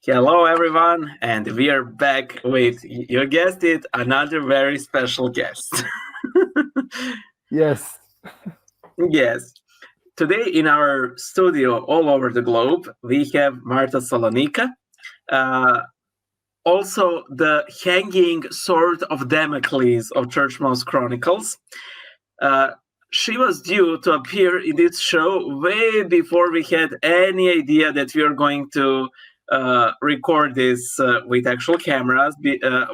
Hello, everyone, and we are back with, you guessed it, another very special guest. Yes. Yes. Today in our studio all over the globe, we have Marta Salonika, also the hanging sword of Damocles of Church Mouse Chronicles. She was due to appear in this show way before we had any idea that we are going to record this with actual cameras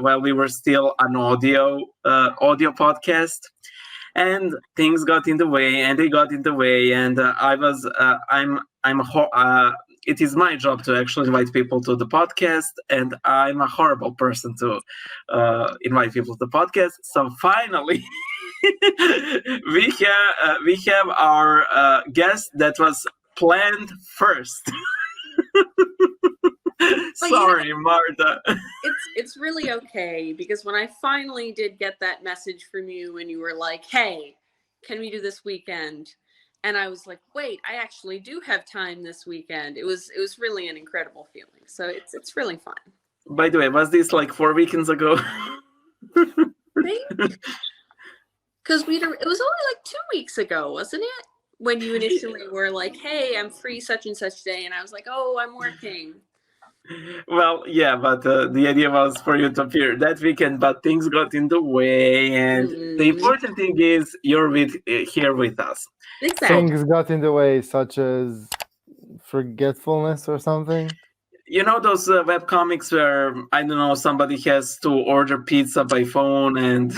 while we were still an audio podcast, and things got in the way, and they got in the way, and it is my job to actually invite people to the podcast, and I'm a horrible person to invite people to the podcast. So finally, we have our guest that was planned first. Sorry, Marta. It's really okay, because when I finally did get that message from you and you were like, hey, can we do this weekend? And I was like, wait, I actually do have time this weekend. It was really an incredible feeling. So it's really fun. By the way, was this like 4 weekends ago? Because it was only like 2 weeks ago, wasn't it? When you initially were like, hey, I'm free such and such day. And I was like, oh, I'm working. Well, yeah, but the idea was for you to appear that weekend, but things got in the way, and the important thing is you're here with us. Exactly. Things got in the way, such as forgetfulness or something. You know those webcomics where, I don't know, somebody has to order pizza by phone and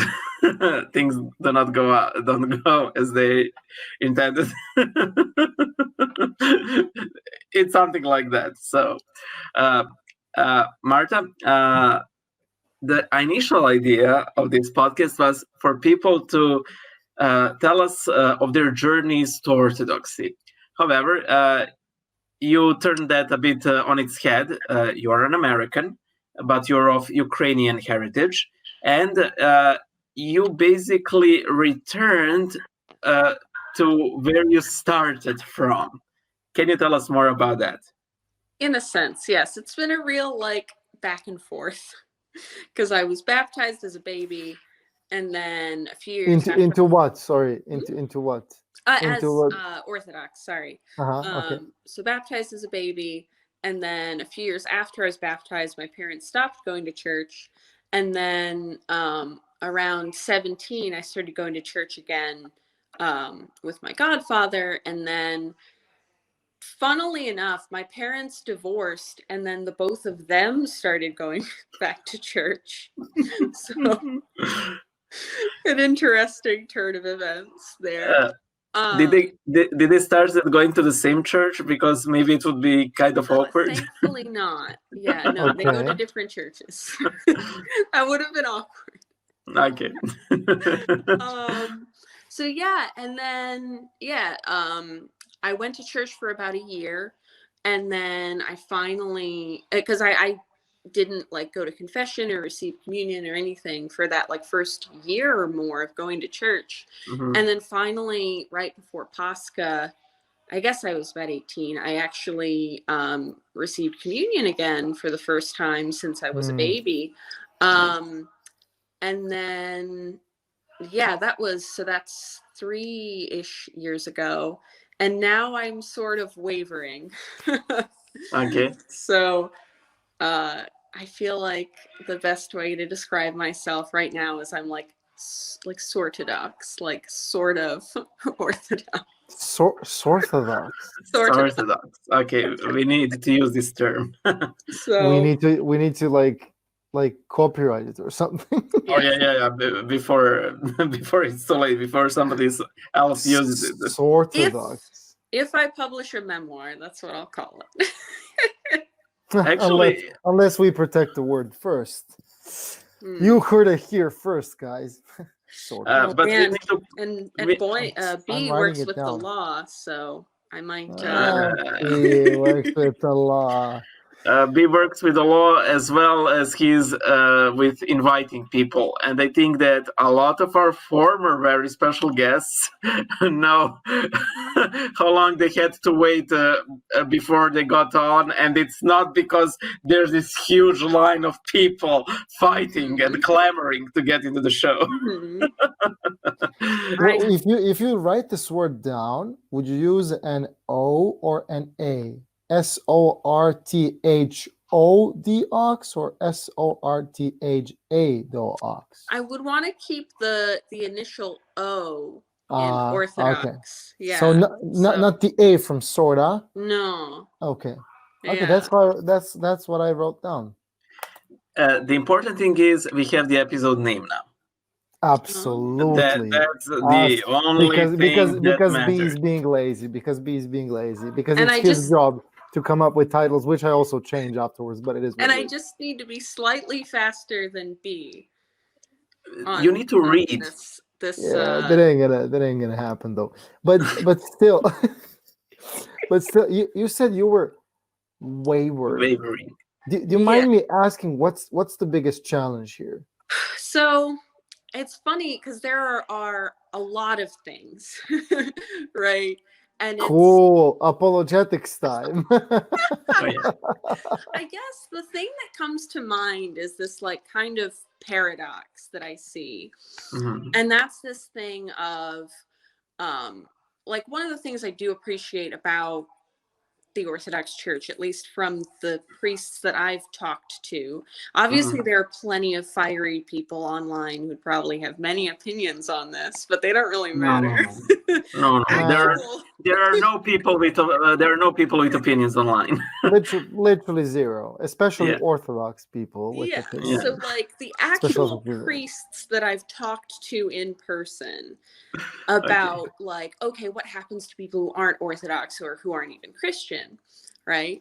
things don't go as they intended. It's something like that. So, Marta, the initial idea of this podcast was for people to tell us of their journeys to Orthodoxy. However, you turned that a bit on its head. You are an American, but you're of Ukrainian heritage, and you basically returned to where you started from. Can you tell us more about that? In a sense, yes. It's been a real back and forth, because I was baptized as a baby, and then a few years into what? Sorry, into what? Orthodox, sorry. Okay. So baptized as a baby, and then a few years after I was baptized, my parents stopped going to church, and then around 17, I started going to church again with my godfather, and then funnily enough, my parents divorced, and then the both of them started going back to church. So an interesting turn of events there. Did they start going to the same church? Because maybe it would be kind of awkward. Thankfully not. Yeah, no, Okay. They go to different churches. That would have been awkward. Okay. So yeah, and then I went to church for about a year, and then I finally, because I didn't go to confession or receive communion or anything for that first year or more of going to church. Mm-hmm. And then finally, right before Pascha, I guess I was about 18, I actually received communion again for the first time since I was a baby. And then, that's 3-ish years ago. And now I'm sort of wavering. Okay. So I feel like the best way to describe myself right now is I'm Sorthodox, sort of Orthodox. Sorthodox. Sorthodox. Okay, we need to use this term. So we need to copyright it or something. Oh yeah. Before it's too late. Before somebody else uses it. Sorthodox. If I publish a memoir, that's what I'll call it. Actually, unless we protect the word first. You heard it here first, guys. But man. we need to, B works with the law, so I might. He works with the law. B works with the law as well as he's with inviting people. And I think that a lot of our former very special guests know how long they had to wait before they got on. And it's not because there's this huge line of people fighting and clamoring to get into the show. Mhm. Well, if you write this word down, would you use an O or an A? Sorthodox or Sorthadox? I would want to keep the initial O in Okay. Orthodox. Yeah. So not the A from sorta. No. Okay. Yeah. Okay, that's what I wrote down. The important thing is we have the episode name now. Absolutely. That's the only thing because that B matters. is being lazy. Because And it's his job to come up with titles, which I also change afterwards. But it is. And I just need to be slightly faster than B. You need to read. That ain't gonna happen though. But still, you said you were wavering. Do you mind me asking what's the biggest challenge here? So it's funny because there are a lot of things, right? And cool apologetics time. I guess the thing that comes to mind is this like kind of paradox that I see. Mm-hmm. And that's this thing of like one of the things I do appreciate about the Orthodox Church, at least from the priests that I've talked to. Obviously, there are plenty of fiery people online who'd probably have many opinions on this, but they don't really matter. No. There are no people with opinions online. literally zero, especially Orthodox people with opinions. So like the actual priests that I've talked to in person about like, okay, what happens to people who aren't Orthodox or who aren't even Christian, right?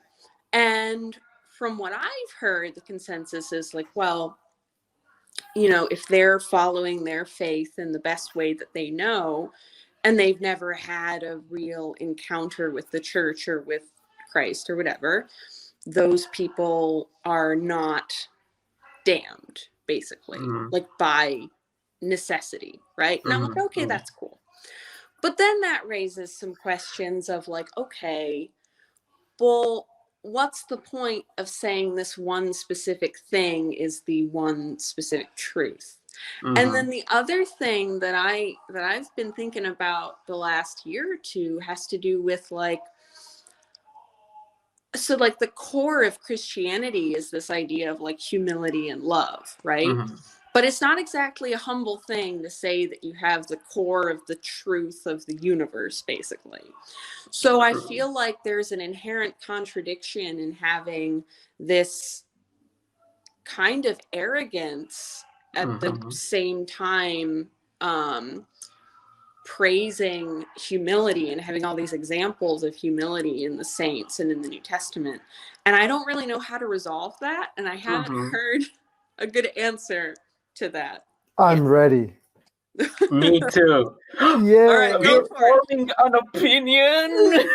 And from what I've heard, the consensus is like, well, you know, if they're following their faith in the best way that they know, and they've never had a real encounter with the church or with Christ or whatever, those people are not damned, basically, like by necessity, right? And I'm like, okay, that's cool. But then that raises some questions of like, okay, well, what's the point of saying this one specific thing is the one specific truth? And then the other thing that I've been thinking about the last year or two has to do with like, so like the core of Christianity is this idea of like humility and love, right? But it's not exactly a humble thing to say that you have the core of the truth of the universe, basically. So I feel like there's an inherent contradiction in having this kind of arrogance at the same time praising humility and having all these examples of humility in the saints and in the New Testament. And I don't really know how to resolve that. And I haven't heard a good answer to that. I'm ready. Me too. Yeah. All right, go for it. Forming an opinion.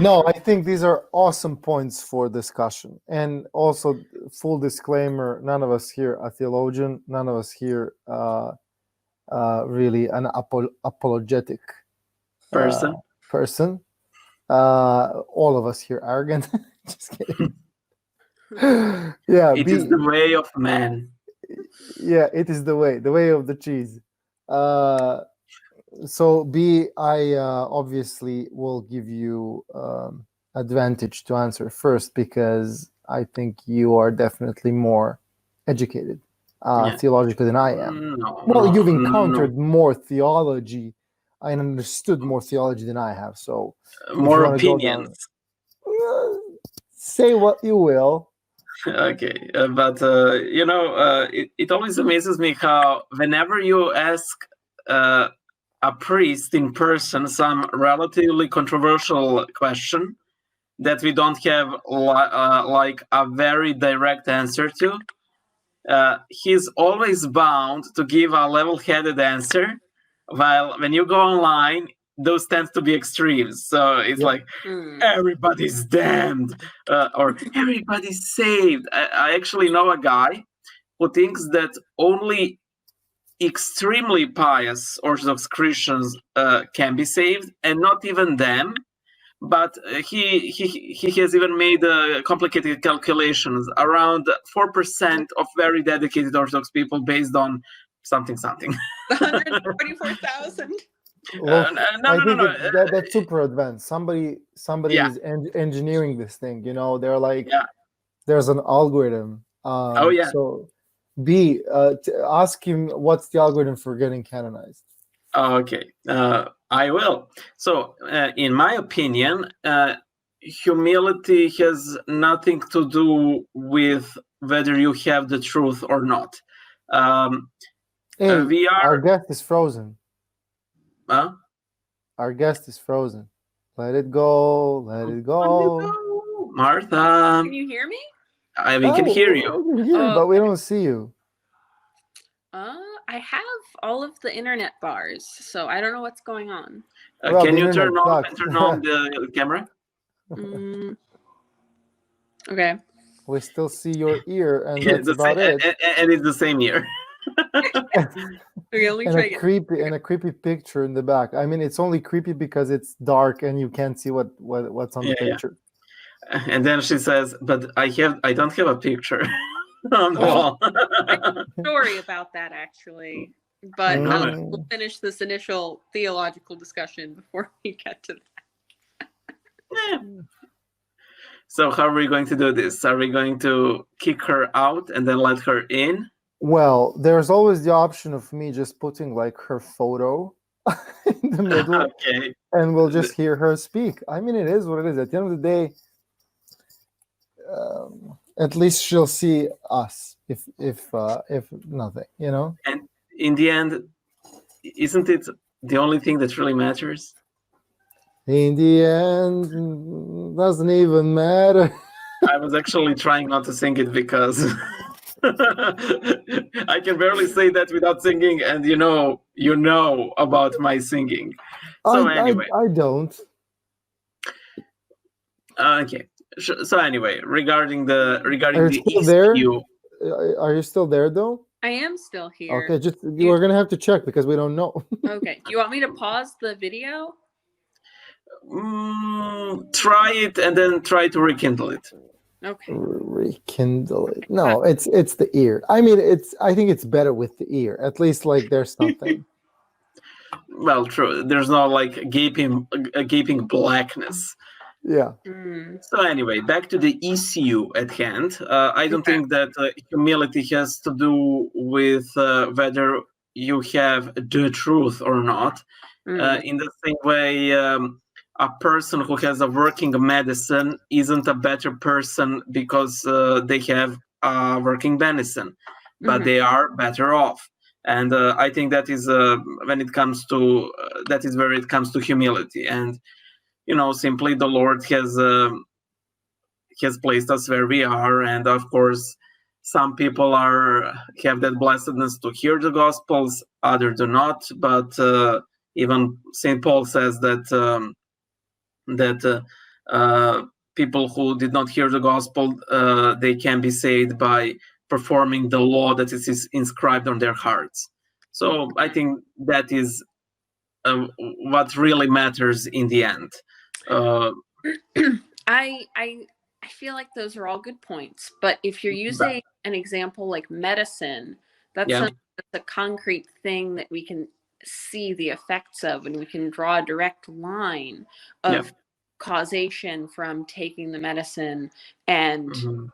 No, I think these are awesome points for discussion. And also, full disclaimer, none of us here are theologian. None of us here really an apologetic person. All of us here arrogant. Just kidding. Yeah, it is the way of man. Yeah, it is the way of the cheese. So B, I obviously will give you advantage to answer first because I think you are definitely more educated theologically than I am. You've encountered more theology and understood more theology than I have. So more opinions. Say what you will. Okay, but it always amazes me how whenever you ask a priest in person some relatively controversial question that we don't have like a very direct answer to, he's always bound to give a level-headed answer, while when you go online, those tend to be extremes. So it's like everybody's damned or everybody's saved. I actually know a guy who thinks that only extremely pious Orthodox Christians can be saved, and not even them. But he has even made complicated calculations. Around 4% of very dedicated Orthodox people, based on something. 144,000. Look, No. That's super advanced. Somebody is engineering this thing. They're like, there's an algorithm. So B, ask him what's the algorithm for getting canonized. Okay, I will. So, in my opinion, humility has nothing to do with whether you have the truth or not. Our guest is frozen. Huh? Our guest is frozen. Let it go. Let it go. Martha. Can you hear me? We can hear you. We can hear you, but we don't see you. I have all of the internet bars, so I don't know what's going on. Can you turn on the camera? Okay. We still see your ear, and that's about it. And it's the same ear. And a creepy picture in the back. I mean, it's only creepy because it's dark and you can't see what's on the picture. And then she says, "But I don't have a picture on the wall." I have a story about that actually, but we'll finish this initial theological discussion before we get to that. So how are we going to do this? Are we going to kick her out and then let her in? Well, there's always the option of me just putting like her photo in the middle, and we'll just hear her speak. I mean, it is what it is. At the end of the day, at least she'll see us. If nothing, And in the end, isn't it the only thing that really matters? In the end, doesn't even matter. I was actually trying not to sing it because I can barely say that without singing, and you know about my singing. So anyway, I don't. Okay. So anyway, regarding the ECU, are you still there though? I am still here. Okay, we're gonna have to check because we don't know. Okay, do you want me to pause the video? Try it and then try to rekindle it. Okay. Rekindle it. No, it's the ear. I mean, I think it's better with the ear. At least like there's something. Well, true. There's no like gaping blackness. Yeah. So anyway, back to the ECU at hand. I don't think that humility has to do with whether you have the truth or not. In the same way, a person who has a working medicine isn't a better person because they have a working medicine, but they are better off. And I think that is when it comes to that is where it comes to humility. And simply the Lord has placed us where we are, and of course, some people have that blessedness to hear the Gospels, others do not. But even Saint Paul says that people who did not hear the Gospel, they can be saved by performing the law that is inscribed on their hearts. So I think that is what really matters in the end. I feel like those are all good points, but if you're using an example like medicine, that's a concrete thing that we can see the effects of, and we can draw a direct line of causation from taking the medicine and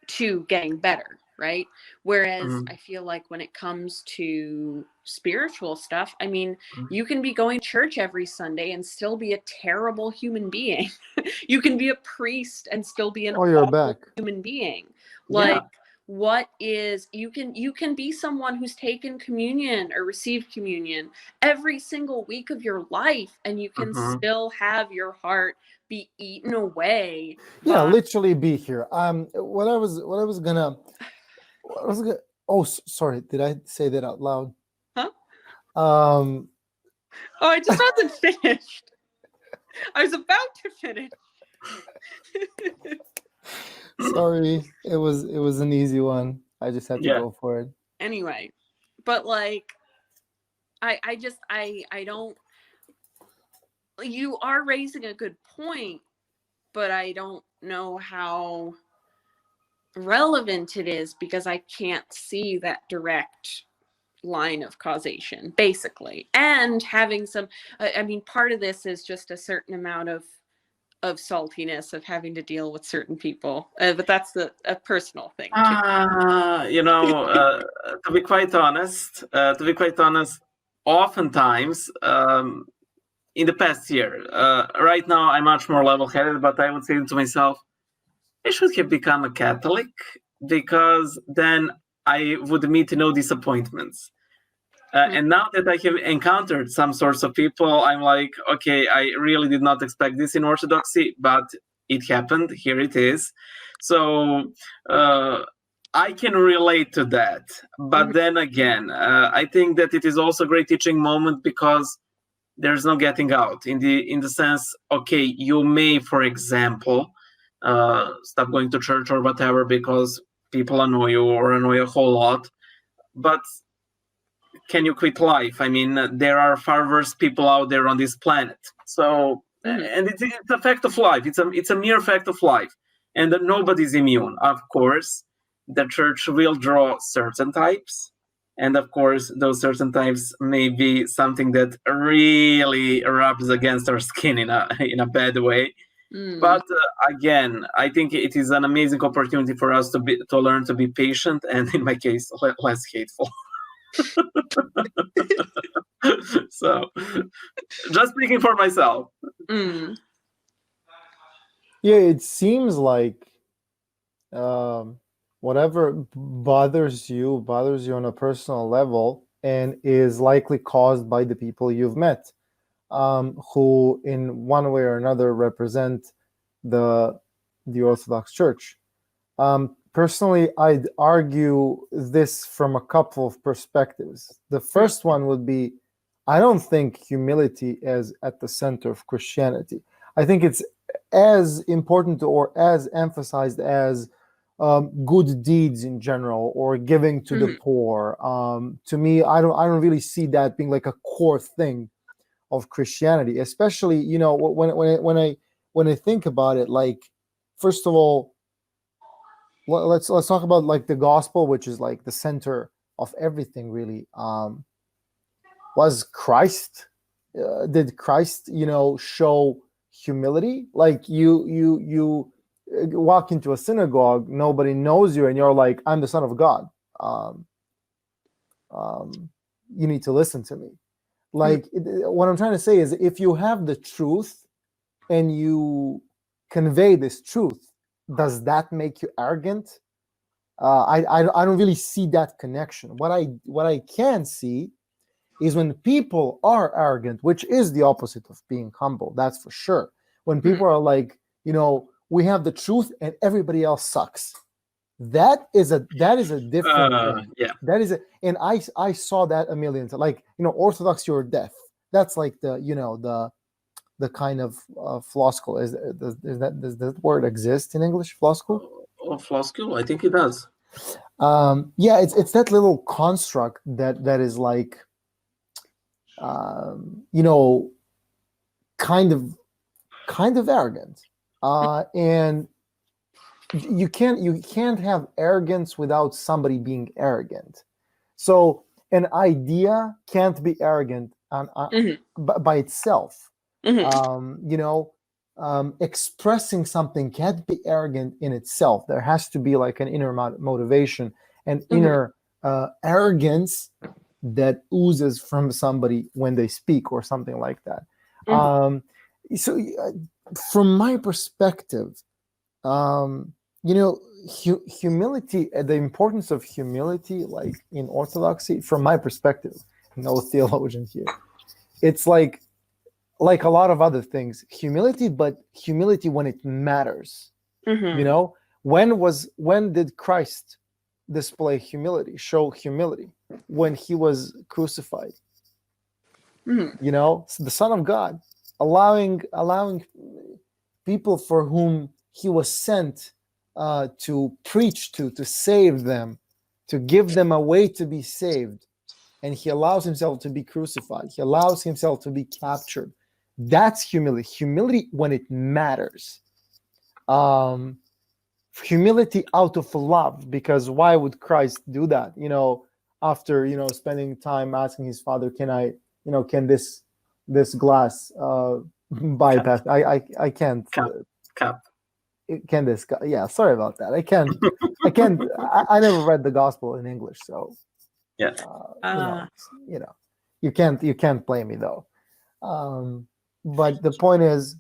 to getting better, right? Whereas I feel like when it comes to spiritual stuff, I mean, you can be going to church every Sunday and still be a terrible human being. You can be a priest and still be an awful human being. Like, what is, you can be someone who's taken communion or received communion every single week of your life, and you can still have your heart be eaten away. Literally be here. Oh, sorry, did I say that out loud? Huh? Oh, I just wasn't finished. I was about to finish. Sorry, it was an easy one. I just had to go for it. Anyway, but like, I don't. You are raising a good point, but I don't know how relevant it is because I can't see that direct line of causation, basically. And having some, I mean, part of this is just a certain amount of saltiness of having to deal with certain people, but that's a personal thing too. To be quite honest, oftentimes in the past year, right now I'm much more level-headed, but I would say to myself, I should have become a Catholic because then I would meet no disappointments. And now that I have encountered some sorts of people, I'm like, okay, I really did not expect this in Orthodoxy, but it happened. Here it is. So I can relate to that. But then again, I think that it is also a great teaching moment because there's no getting out in the sense, okay, you may, for example, stop going to church or whatever because people annoy you or annoy a whole lot. But can you quit life? I mean, there are far worse people out there on this planet. So, and it's a fact of life. It's a mere fact of life, and that nobody's immune. Of course, the church will draw certain types, and of course, those certain types may be something that really rubs against our skin in a bad way. But again, I think it is an amazing opportunity for us to learn to be patient, and in my case, less hateful. So, just speaking for myself. Yeah, it seems like whatever bothers you on a personal level and is likely caused by the people you've met, who in one way or another represent the Orthodox Church. Personally, I'd argue this from a couple of perspectives. The first one would be, I don't think humility is at the center of Christianity. I think it's as important or as emphasized as good deeds in general or giving to the poor. To me, I don't really see that being like a core thing of Christianity, especially, when I think about it, like, first of all, let's talk about like the gospel, which is like the center of everything, really. Was Christ? Did Christ, show humility? Like you walk into a synagogue, nobody knows you, and you're like, I'm the Son of God. You need to listen to me. Like, what I'm trying to say is, if you have the truth and you convey this truth, does that make you arrogant? I don't really see that connection. What I can see is when people are arrogant, which is the opposite of being humble, that's for sure. When people are like, we have the truth and everybody else sucks. That is a different thing. Yeah. That is and I saw that a million times. Like, orthodoxy or death. That's like the kind of floskel. Does that word exist in English? Floskel? Floskel? I think it does. Yeah, it's that little construct that is like, kind of arrogant, and you can't have arrogance without somebody being arrogant. So an idea can't be arrogant by itself. Expressing something can't be arrogant in itself. There has to be like an inner motivation and inner arrogance that oozes from somebody when they speak or something like that. So from my perspective, humility, the importance of humility, like in Orthodoxy, from my perspective, no theologian here, it's like a lot of other things, humility, but humility when it matters. When did Christ display humility, show humility? When he was crucified. You know, the Son of God, allowing people for whom he was sent to preach to save them, to give them a way to be saved. And he allows himself to be crucified. He allows himself to be captured. That's humility. Humility when it matters. Humility out of love, because why would Christ do that? You know, after, you know, spending time asking his Father, can I, you know, can this glass bypass? I can't. Cup. Can this? Yeah, sorry about that. I can't. I never read the gospel in English, so Yeah. You know, you can't blame me though. But the point is,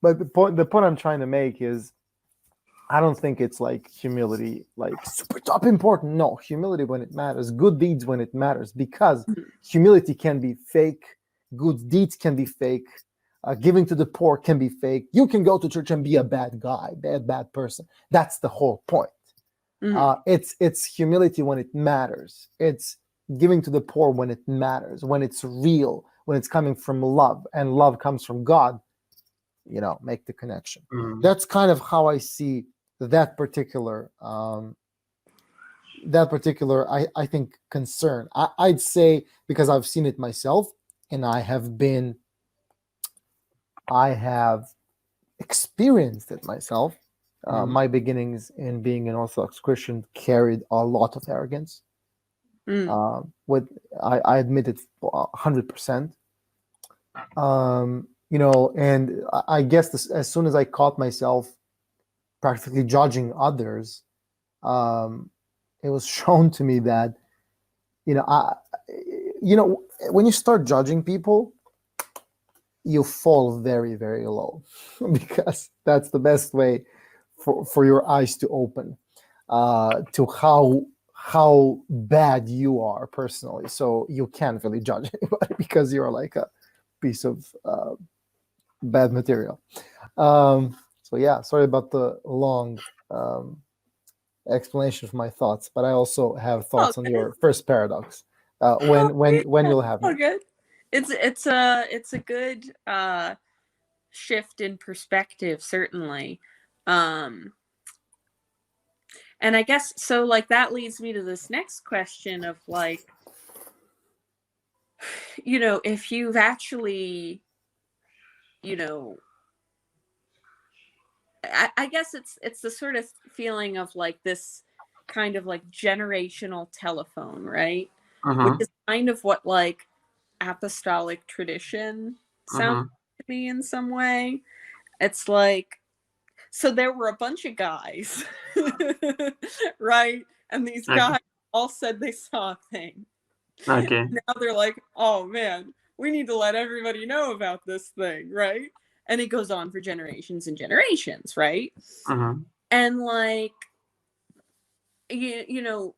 but the point I'm trying to make is, I don't think it's like humility, like super top important. No, humility when it matters, good deeds when it matters, because humility can be fake, good deeds can be fake, giving to the poor can be fake. You can go to church and be a bad guy, bad person. That's the whole point. It's humility when it matters. It's giving to the poor when it matters, when it's real, when it's coming from love, and love comes from God. You know, make the connection. That's kind of how I see that particular I think concern. I'd say, because I've seen it myself, and I have experienced it myself. My beginnings in being an Orthodox Christian carried a lot of arrogance. I admit it 100%. You know, and I guess as soon as I caught myself practically judging others, it was shown to me that, you know, when you start judging people, you fall very, very low, because that's the best way for your eyes to open to how bad you are personally. So you can't really judge anybody, because you're like a piece of bad material. So yeah, sorry about the long explanation of my thoughts, but I also have thoughts on your first paradox. When you'll have me. Good. It's a good shift in perspective, certainly. And I guess so, like, that leads me to this next question of, like, you know, if you've actually, you know, I guess it's the sort of feeling of like this kind of like generational telephone, right? Which is kind of what like apostolic tradition sounds to me in some way. It's like, so there were a bunch of guys, right? And these guys all said they saw a thing. Okay. Now they're like, oh man, we need to let everybody know about this thing, right? And it goes on for generations and generations, right? And like, you know,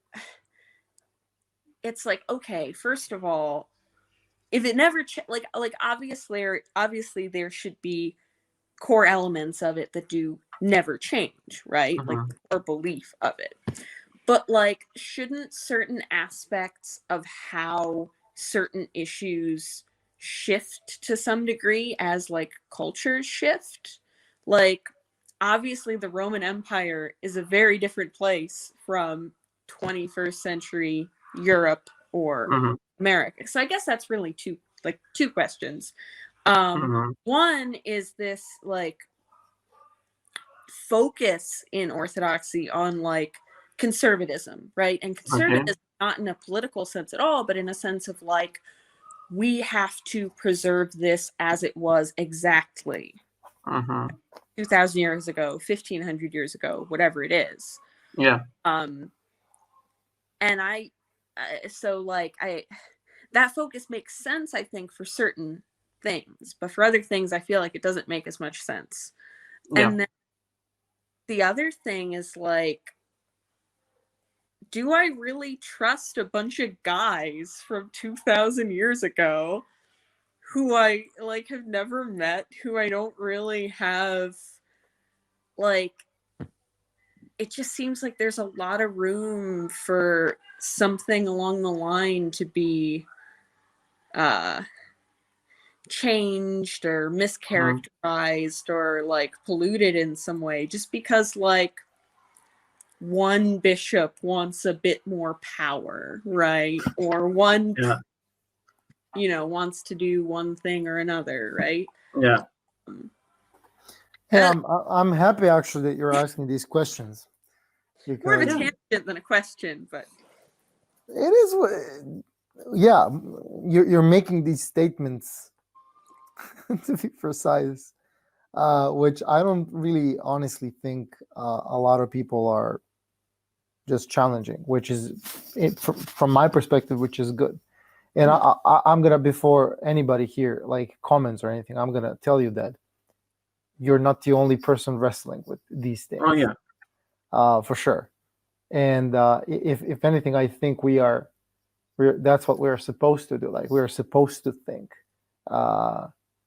it's like, okay, first of all, if it never like obviously there should be core elements of it that do never change, right? Like the core belief of it. But like, shouldn't certain aspects of how certain issues shift to some degree as like cultures shift? Like, obviously the Roman Empire is a very different place from 21st century Europe or America. So I guess that's really two questions. One is this like focus in Orthodoxy on like conservatism, right? And conservatism not in a political sense at all, but in a sense of like, we have to preserve this as it was exactly 2,000 years ago, 1,500 years ago, whatever it is. Yeah. And that focus makes sense, I think, for certain things, but for other things, I feel like it doesn't make as much sense. Yeah. And then the other thing is like, do I really trust a bunch of guys from 2,000 years ago who I like have never met, who I don't really have like it just seems like there's a lot of room for something along the line to be changed or mischaracterized or like polluted in some way, just because like one bishop wants a bit more power, right? Or one wants to do one thing or another, right? Hey, I'm happy actually that you're asking these questions. Because more of a tangent than a question, but it is. Yeah, you're making these statements to be precise, which I don't really honestly think a lot of people are just challenging, which is, from my perspective, which is good. And I'm gonna, before anybody here like comments or anything, I'm gonna tell you that you're not the only person wrestling with these things. For sure. And if anything, I think that's what we're supposed to do. Like, we're supposed to think.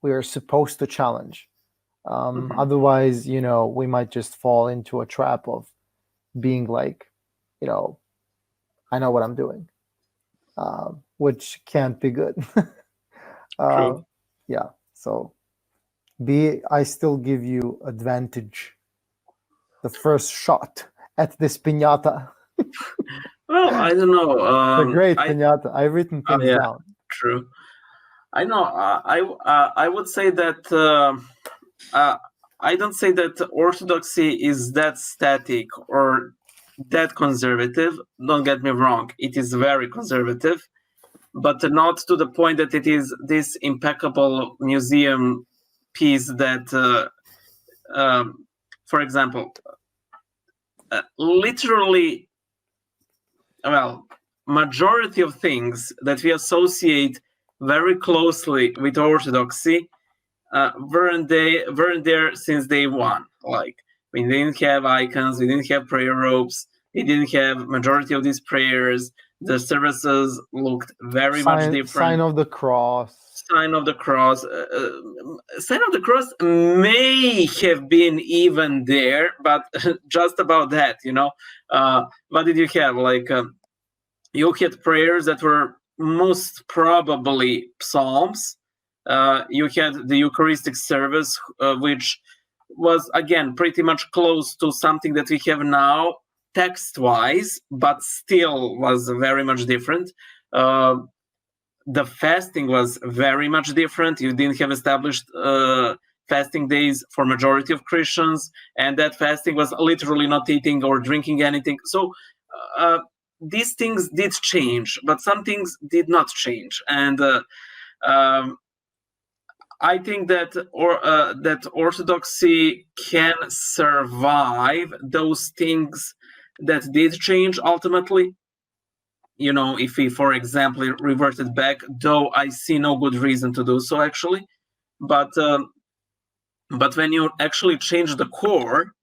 We are supposed to challenge. Otherwise, we might just fall into a trap of being like, I know what I'm doing, which can't be good. Yeah. So I still give you advantage. The first shot at this piñata. Well, I don't know. It's a great piñata. I've written things down. True. I know. I would say that I don't say that Orthodoxy is that static or that conservative. Don't get me wrong. It is very conservative, but not to the point that it is this impeccable museum piece that, for example, literally, majority of things that we associate very closely with Orthodoxy weren't there since day one. Like, we didn't have icons, we didn't have prayer ropes, we didn't have majority of these prayers. The services looked very much different. Sign of the cross. Sign of the cross. Sign of the cross may have been even there, but just about that, what did you have? Like, you had prayers that were most probably psalms. You had the Eucharistic service, which was, again, pretty much close to something that we have now, text-wise, but still was very much different. The fasting was very much different. You didn't have established fasting days for majority of Christians, and that fasting was literally not eating or drinking anything. So these things did change, but some things did not change. And I think that that Orthodoxy can survive those things that did change ultimately. If we, for example, reverted back, though I see no good reason to do so, actually. But when you actually change the core,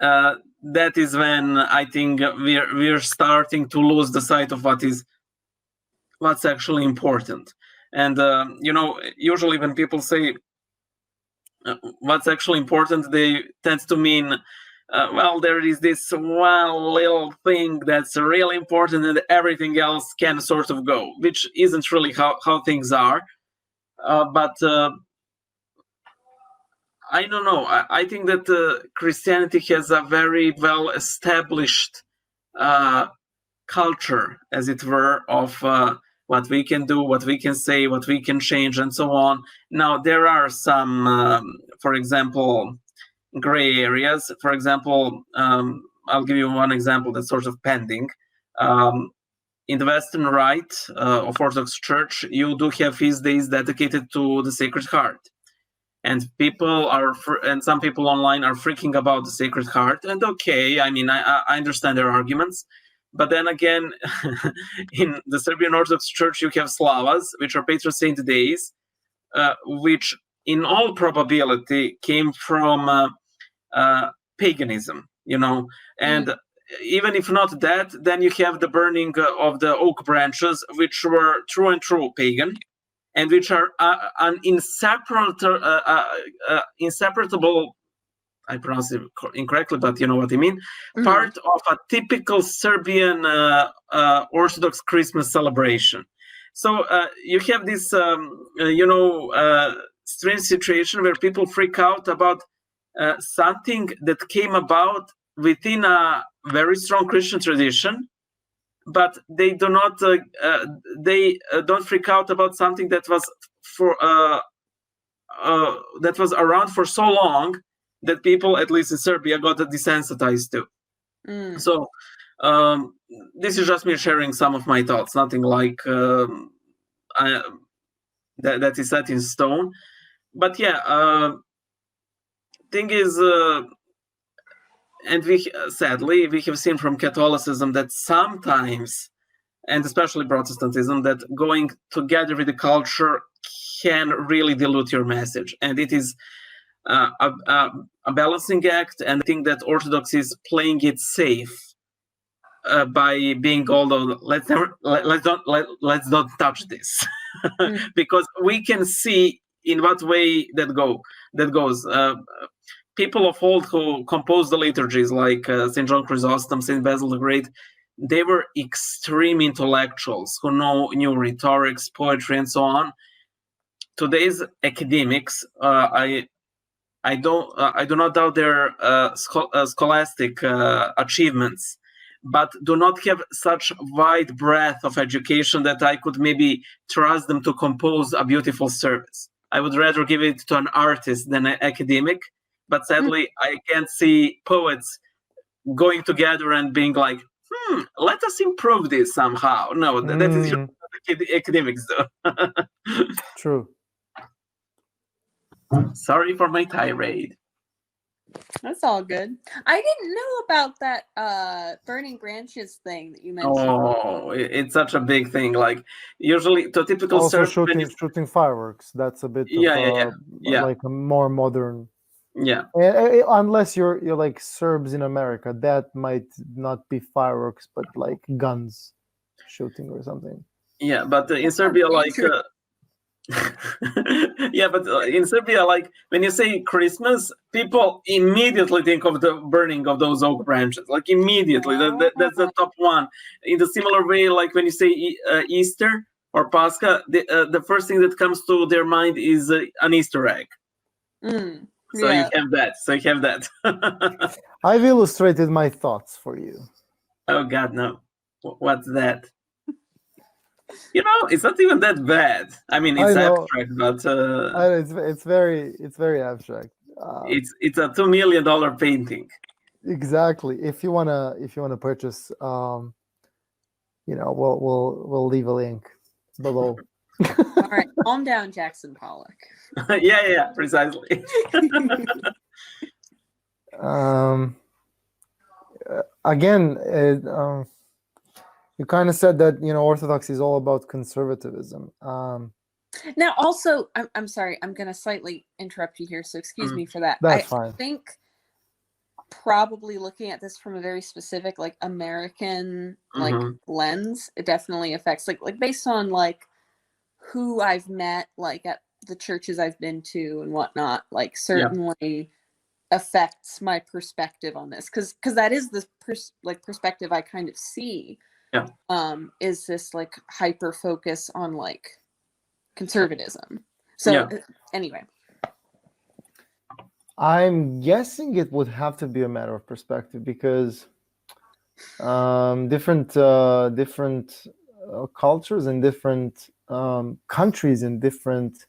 that is when I think we're starting to lose the sight of what's actually important. And usually when people say what's actually important, they tend to mean, there is this one little thing that's really important and everything else can sort of go, which isn't really how things are. But I don't know. I think that Christianity has a very well established culture, as it were, of what we can do, what we can say, what we can change, and so on. Now, there are some, for example, gray areas. For example, I'll give you one example that's sort of pending. In the Western Rite of Orthodox Church, you do have feast days dedicated to the Sacred Heart. And some people online are freaking about the Sacred Heart. And okay, I mean, I understand their arguments. But then again, in the Serbian Orthodox Church, you have Slavas, which are patron saint days, which in all probability came from paganism, and even if not that, then you have the burning of the oak branches, which were true and true pagan, and which are an inseparable I pronounce it incorrectly, but you know what I mean. Mhm. Part of a typical Serbian Orthodox Christmas celebration. So you have this, strange situation where people freak out about something that came about within a very strong Christian tradition, but they do not. They don't freak out about something that was for that was around for so long that people, at least in Serbia, got desensitized to. Mm. So this is just me sharing some of my thoughts. Nothing like that is set in stone. But yeah, thing is, and sadly we have seen from Catholicism that sometimes, and especially Protestantism, that going together with the culture can really dilute your message, and it is a balancing act. And I think that Orthodox is playing it safe by being although let's not touch this because we can see in what way that goes. People of old who composed the liturgies, like St. John Chrysostom, St. Basil the Great, they were extreme intellectuals who knew rhetorics, poetry, and so on. Today's academics, I do not doubt their scholastic achievements, but do not have such wide breadth of education that I could maybe trust them to compose a beautiful service. I would rather give it to an artist than an academic. But sadly, I can't see poets going together and being like, let us improve this somehow. No, that is just what academics do. True. Sorry for my tirade. That's all good. I didn't know about that burning branches thing that you mentioned. Oh, it's such a big thing. Like usually, to typical Also Serb, shooting fireworks. That's a bit yeah. like a more modern. Yeah. Unless you're like Serbs in America, that might not be fireworks, but like guns shooting or something. Yeah, but in Serbia, like, yeah, but in Serbia, like when you say Christmas, people immediately think of the burning of those oak branches. Like immediately, that's the top one. In the similar way, like when you say Easter or Pascha, the first thing that comes to their mind is an Easter egg. So you have that. I've illustrated my thoughts for you. Oh God, no! What's that? It's not even that bad. I mean, it's abstract, but it's very abstract. It's a $2 million painting. Exactly. If you wanna purchase, we'll leave a link below. All right, calm down, Jackson Pollock. yeah, precisely. Again, you kind of said that Orthodoxy is all about conservatism. Now, also, I'm sorry, I'm going to slightly interrupt you here, so excuse me for that. That's fine. I think probably looking at this from a very specific, like American, like lens, it definitely affects, like based on like who I've met, like at the churches I've been to and whatnot, like certainly affects my perspective on this, because that is the perspective I kind of see. Is this like hyper focus on like conservatism? So anyway, I'm guessing it would have to be a matter of perspective, because different cultures and different countries and different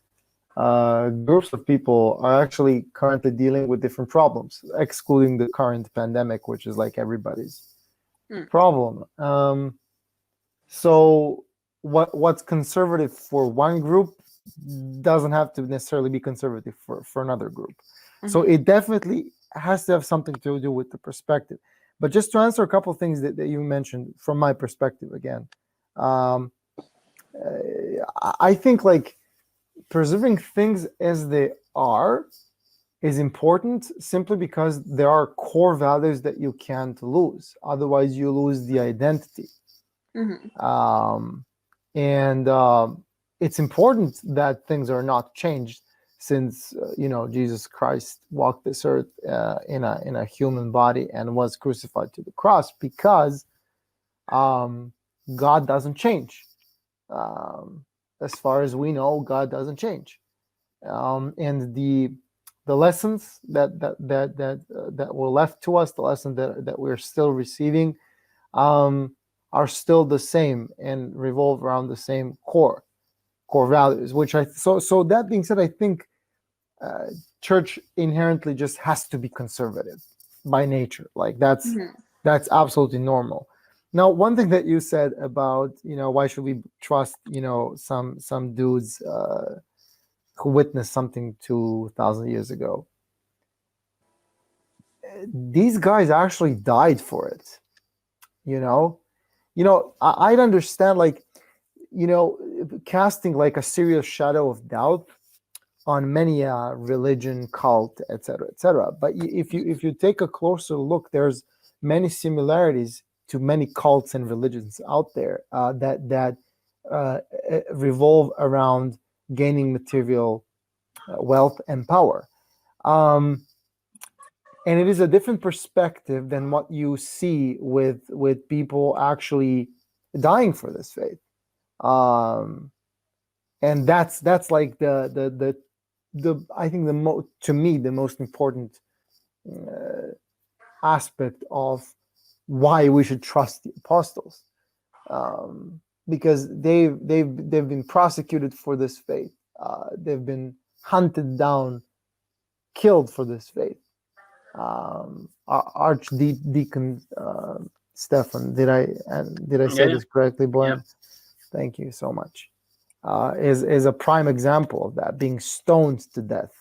groups of people are actually currently dealing with different problems, excluding the current pandemic, which is like everybody's problem. So what's conservative for one group doesn't have to necessarily be conservative for another group. So it definitely has to have something to do with the perspective. But just to answer a couple of things that you mentioned from my perspective again, I think like preserving things as they are is important, simply because there are core values that you can't lose. Otherwise, you lose the identity. And it's important that things are not changed, since Jesus Christ walked this earth in a human body and was crucified to the cross, because God doesn't change. As far as we know, God doesn't change, and the lessons that were left to us, the lessons that we're still receiving, are still the same and revolve around the same core values. So that being said, I think church inherently just has to be conservative by nature. Like that's absolutely normal. Now, one thing that you said about why should we trust some dudes who witnessed something 2,000 years ago. These guys actually died for it. I'd understand, like, casting like a serious shadow of doubt on many religion, cult, etc., etc. But if you take a closer look, there's many similarities to many cults and religions out there that revolve around gaining material wealth and power. And it is a different perspective than what you see with people actually dying for this faith. And that's like the I think to me the most important aspect of why we should trust the apostles, because they've been prosecuted for this faith. They've been hunted down, killed for this faith. Archdeacon Stefan, did I say this correctly, Boyan? Yeah. Thank you so much. Is a prime example of that, being stoned to death.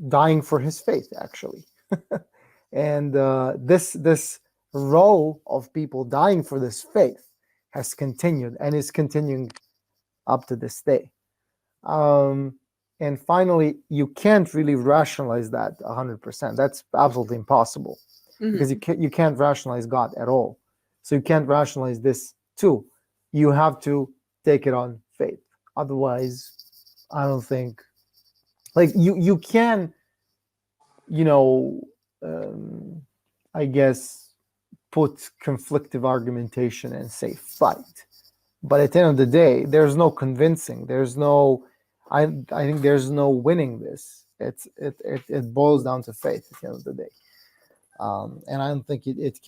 Dying for his faith, actually. And this row of people dying for this faith has continued and is continuing up to this day. And finally, you can't really rationalize that 100%. That's absolutely impossible, because you can't rationalize God at all. So you can't rationalize this too. You have to take it on faith. Otherwise, I don't think, like, you can, I guess, put conflictive argumentation and say fight. But at the end of the day, there's no convincing. There's no, I think there's no winning this. It boils down to faith at the end of the day. And I don't think it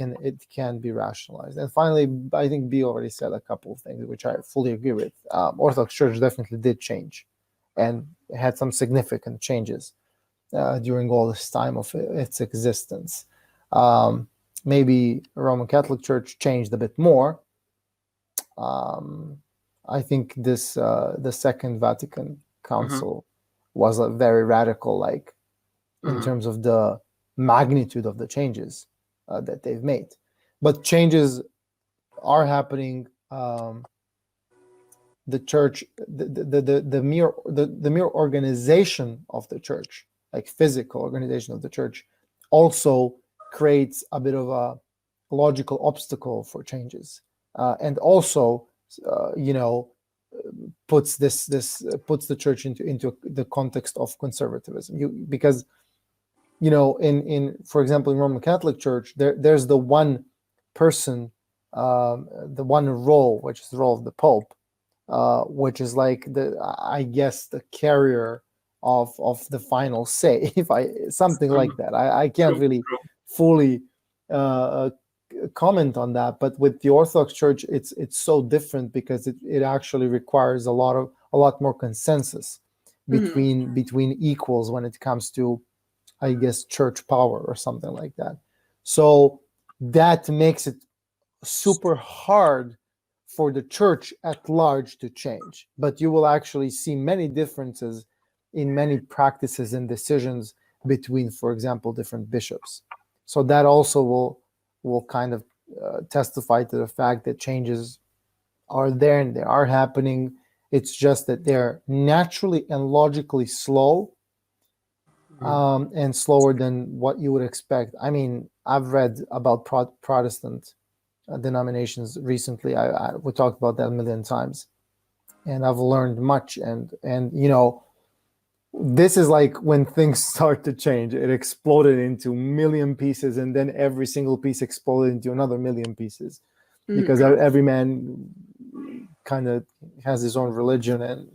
can be rationalized. And finally, I think B already said a couple of things which I fully agree with. Orthodox Church definitely did change, and had some significant changes during all this time of its existence. Maybe Roman Catholic Church changed a bit more. I think the Second Vatican Council was a very radical, like, in terms of the magnitude of the changes that they've made. But changes are happening. The church, the mere organization of the church, like physical organization of the church, also creates a bit of a logical obstacle for changes, and also puts the church into the context of conservatism. Because in for example, in Roman Catholic Church, there's the one person, the one role, which is the role of the Pope, which is like I guess the carrier of the final say, something like that. I can't really fully comment on that, but with the Orthodox Church, it's so different, because it actually requires a lot more consensus between equals when it comes to, I guess, church power or something like that. So that makes it super hard for the church at large to change. But you will actually see many differences in many practices and decisions between, for example, different bishops. So that also will kind of testify to the fact that changes are there and they are happening. It's just that they're naturally and logically slow, and slower than what you would expect. I mean, I've read about Protestant denominations recently. We talked about that a million times, and I've learned much. And this is like when things start to change. It exploded into million pieces, and then every single piece exploded into another million pieces, because every man kind of has his own religion and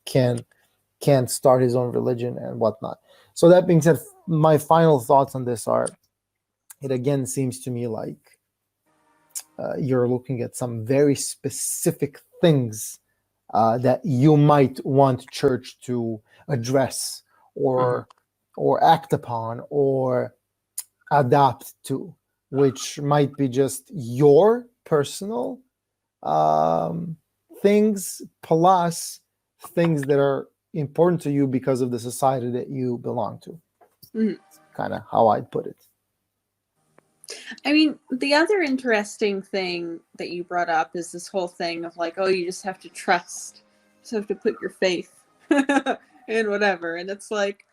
can start his own religion and whatnot. So that being said, my final thoughts on this are, it again seems to me like you're looking at some very specific things that you might want church to address or act upon or adapt to, which might be just your personal things plus things that are important to you because of the society that you belong to. Kind of how I'd put it. I mean, the other interesting thing that you brought up is this whole thing of like, oh, you just have to trust, you just have to put your faith in whatever. And it's like,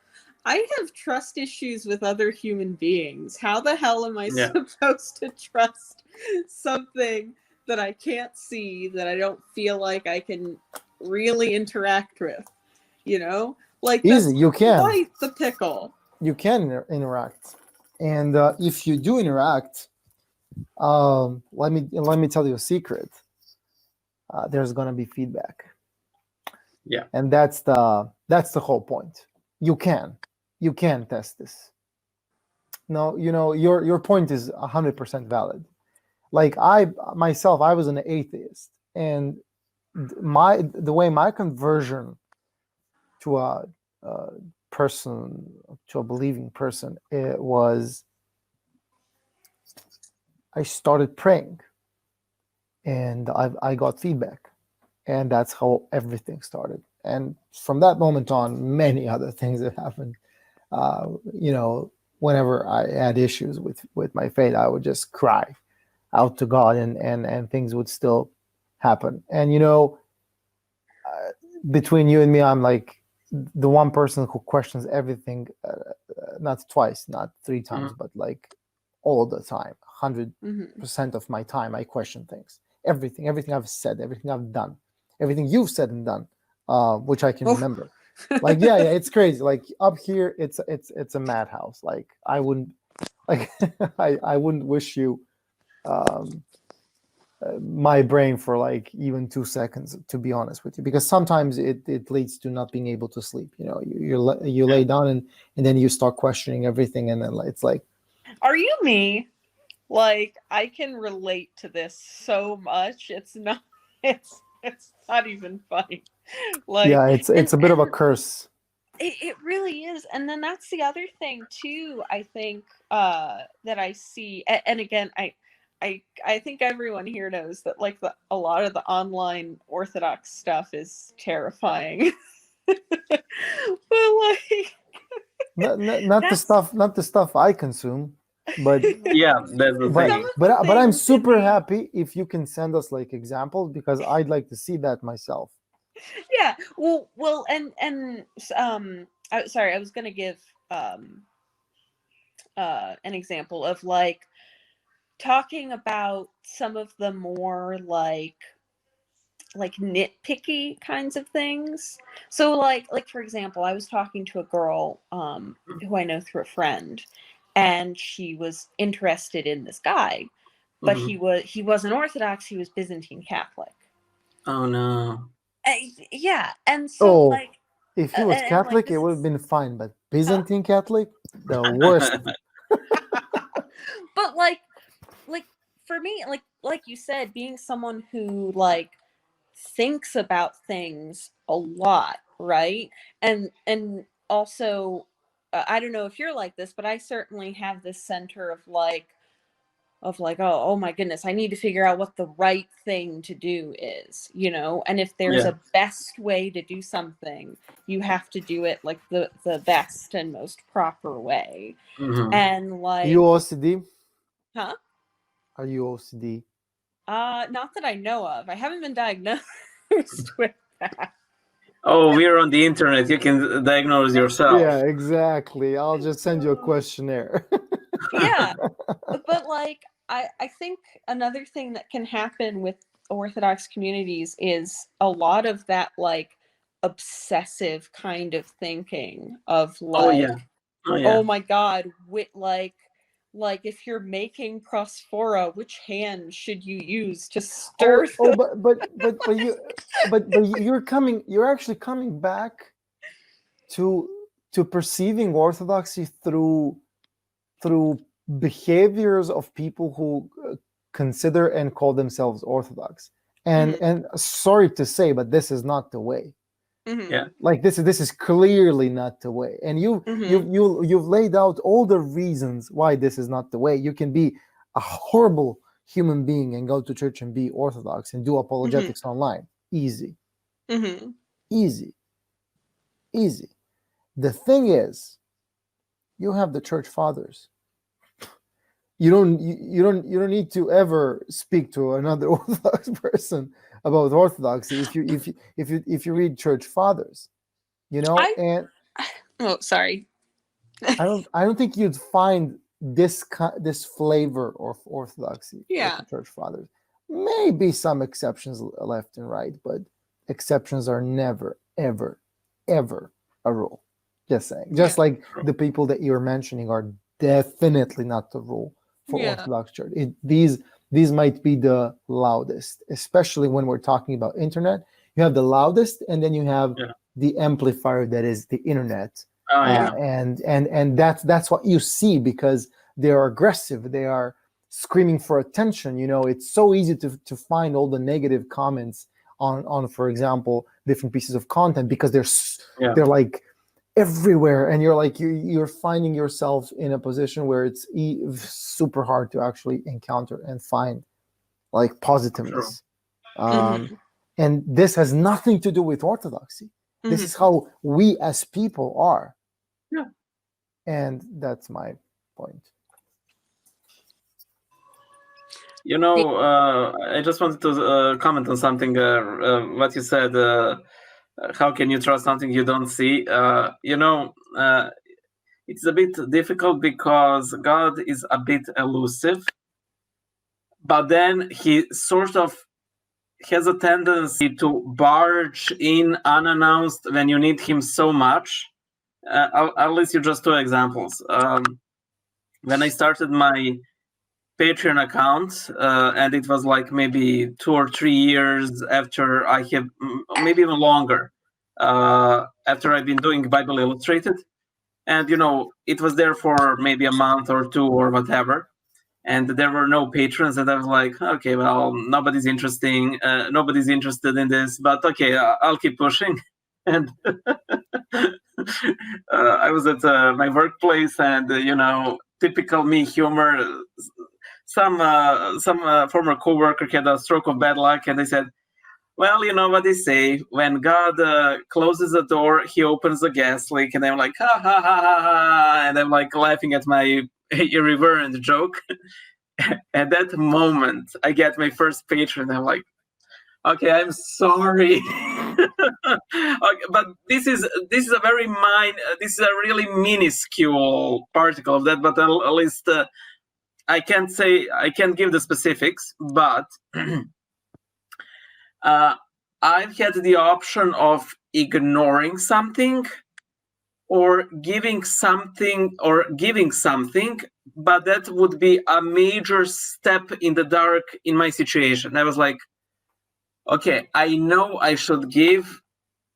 I have trust issues with other human beings. How the hell am I supposed to trust something that I can't see, that I don't feel like I can really interact with? Like, easy. You can quite the pickle. You can interact. And if you do interact, let me tell you a secret. There's going to be feedback. Yeah. And that's the whole point. You can test this. No, your point is 100% valid. Like I was an atheist, and the way my conversion to a believing person, it was, I started praying, and I got feedback, and that's how everything started. And from that moment on, many other things have happened. Whenever I had issues with my faith, I would just cry out to God, and things would still happen. And between you and me, I'm like the one person who questions everything, not twice, not three times, but like all the time. 100% of my time, I question things. Everything I've said, everything I've done, everything you've said and done, which I can remember. Like, yeah, it's crazy. Like up here, it's a madhouse. Like I wouldn't wish you my brain for like even 2 seconds, to be honest with you, because sometimes it leads to not being able to sleep. You lay down and then you start questioning everything, and then it's like, are you me? Like, I can relate to this so much. It's not even funny. Like, yeah, it's a bit of a curse. It really is. And then that's the other thing too, I think, that I see. And again, I think everyone here knows that like a lot of the online Orthodox stuff is terrifying. But like, not the stuff I consume, but yeah, that's the thing. But I'm super happy if you can send us like examples, because I'd like to see that myself. Yeah, well, and sorry, I was gonna give an example of like talking about some of the more like nitpicky kinds of things. So like for example, I was talking to a girl who I know through a friend, and she was interested in this guy, but he wasn't Orthodox, he was Byzantine Catholic. Oh no. Yeah, and so like if he was Catholic, it would have been fine, but Byzantine Catholic, the worst. But like for me, like you said, being someone who like thinks about things a lot, right? And also, I don't know if you're like this, but I certainly have this center of like, oh my goodness, I need to figure out what the right thing to do is, and if there's a best way to do something, you have to do it like the best and most proper way. And like, you OCD? Huh? Are you OCD? Not that I know of. I haven't been diagnosed with that. Oh, we're on the internet. You can diagnose yourself. Yeah, exactly. I'll just send you a questionnaire. Yeah, but like I think another thing that can happen with Orthodox communities is a lot of that like obsessive kind of thinking of Oh like, yeah. Oh yeah. oh my God, like if you're making prosphora, which hand should you use to stir? But you're actually coming back to perceiving orthodoxy through behaviors of people who consider and call themselves orthodox. And sorry to say, but this is not the way. Yeah. Like this is clearly not the way. And you've laid out all the reasons why this is not the way. You can be a horrible human being and go to church and be orthodox and do apologetics online. Easy. Easy. The thing is, you have the church fathers. You don't need to ever speak to another Orthodox person about orthodoxy if you read church fathers, and oh, sorry. I don't think you'd find this flavor of orthodoxy with the church fathers. Maybe some exceptions left and right, but exceptions are never, ever, ever a rule. Just saying. Just like the people that you're mentioning are definitely not the rule for Orthodox Church. These might be the loudest, especially when we're talking about internet. You have the loudest, and then you have the amplifier that is the internet. And that's what you see, because they are aggressive. They are screaming for attention. It's so easy to find all the negative comments on for example, different pieces of content, because they're like everywhere, and you're finding yourself in a position where it's super hard to actually encounter and find like positiveness. And this has nothing to do with orthodoxy. This is how we as people are. And that's my point. I just wanted to comment on something what you said. How can you trust something you don't see? It's a bit difficult because God is a bit elusive, but then he sort of has a tendency to barge in unannounced when you need him so much. I'll list you just two examples. When I started my Patreon account, and it was like maybe 2 or 3 years after I have, maybe even longer, after I've been doing Bible Illustrated. And, it was there for maybe a month or two or whatever. And there were no patrons. And I was like, okay, well, nobody's interested in this, but okay, I'll keep pushing. And I was at my workplace, and, typical me humor. Some former co-worker had a stroke of bad luck, and they said, well, you know what they say, when God closes the door, he opens the gas leak. And I'm like, ha, ha, ha, ha, ha. And I'm like laughing at my irreverent joke. At that moment, I get my first patron. I'm like, okay, I'm sorry. Okay, but this is a very this is a really minuscule particle of that, but at least I can't give the specifics, but I've had the option of ignoring something or giving something, but that would be a major step in the dark in my situation. I was like, okay, I know I should give,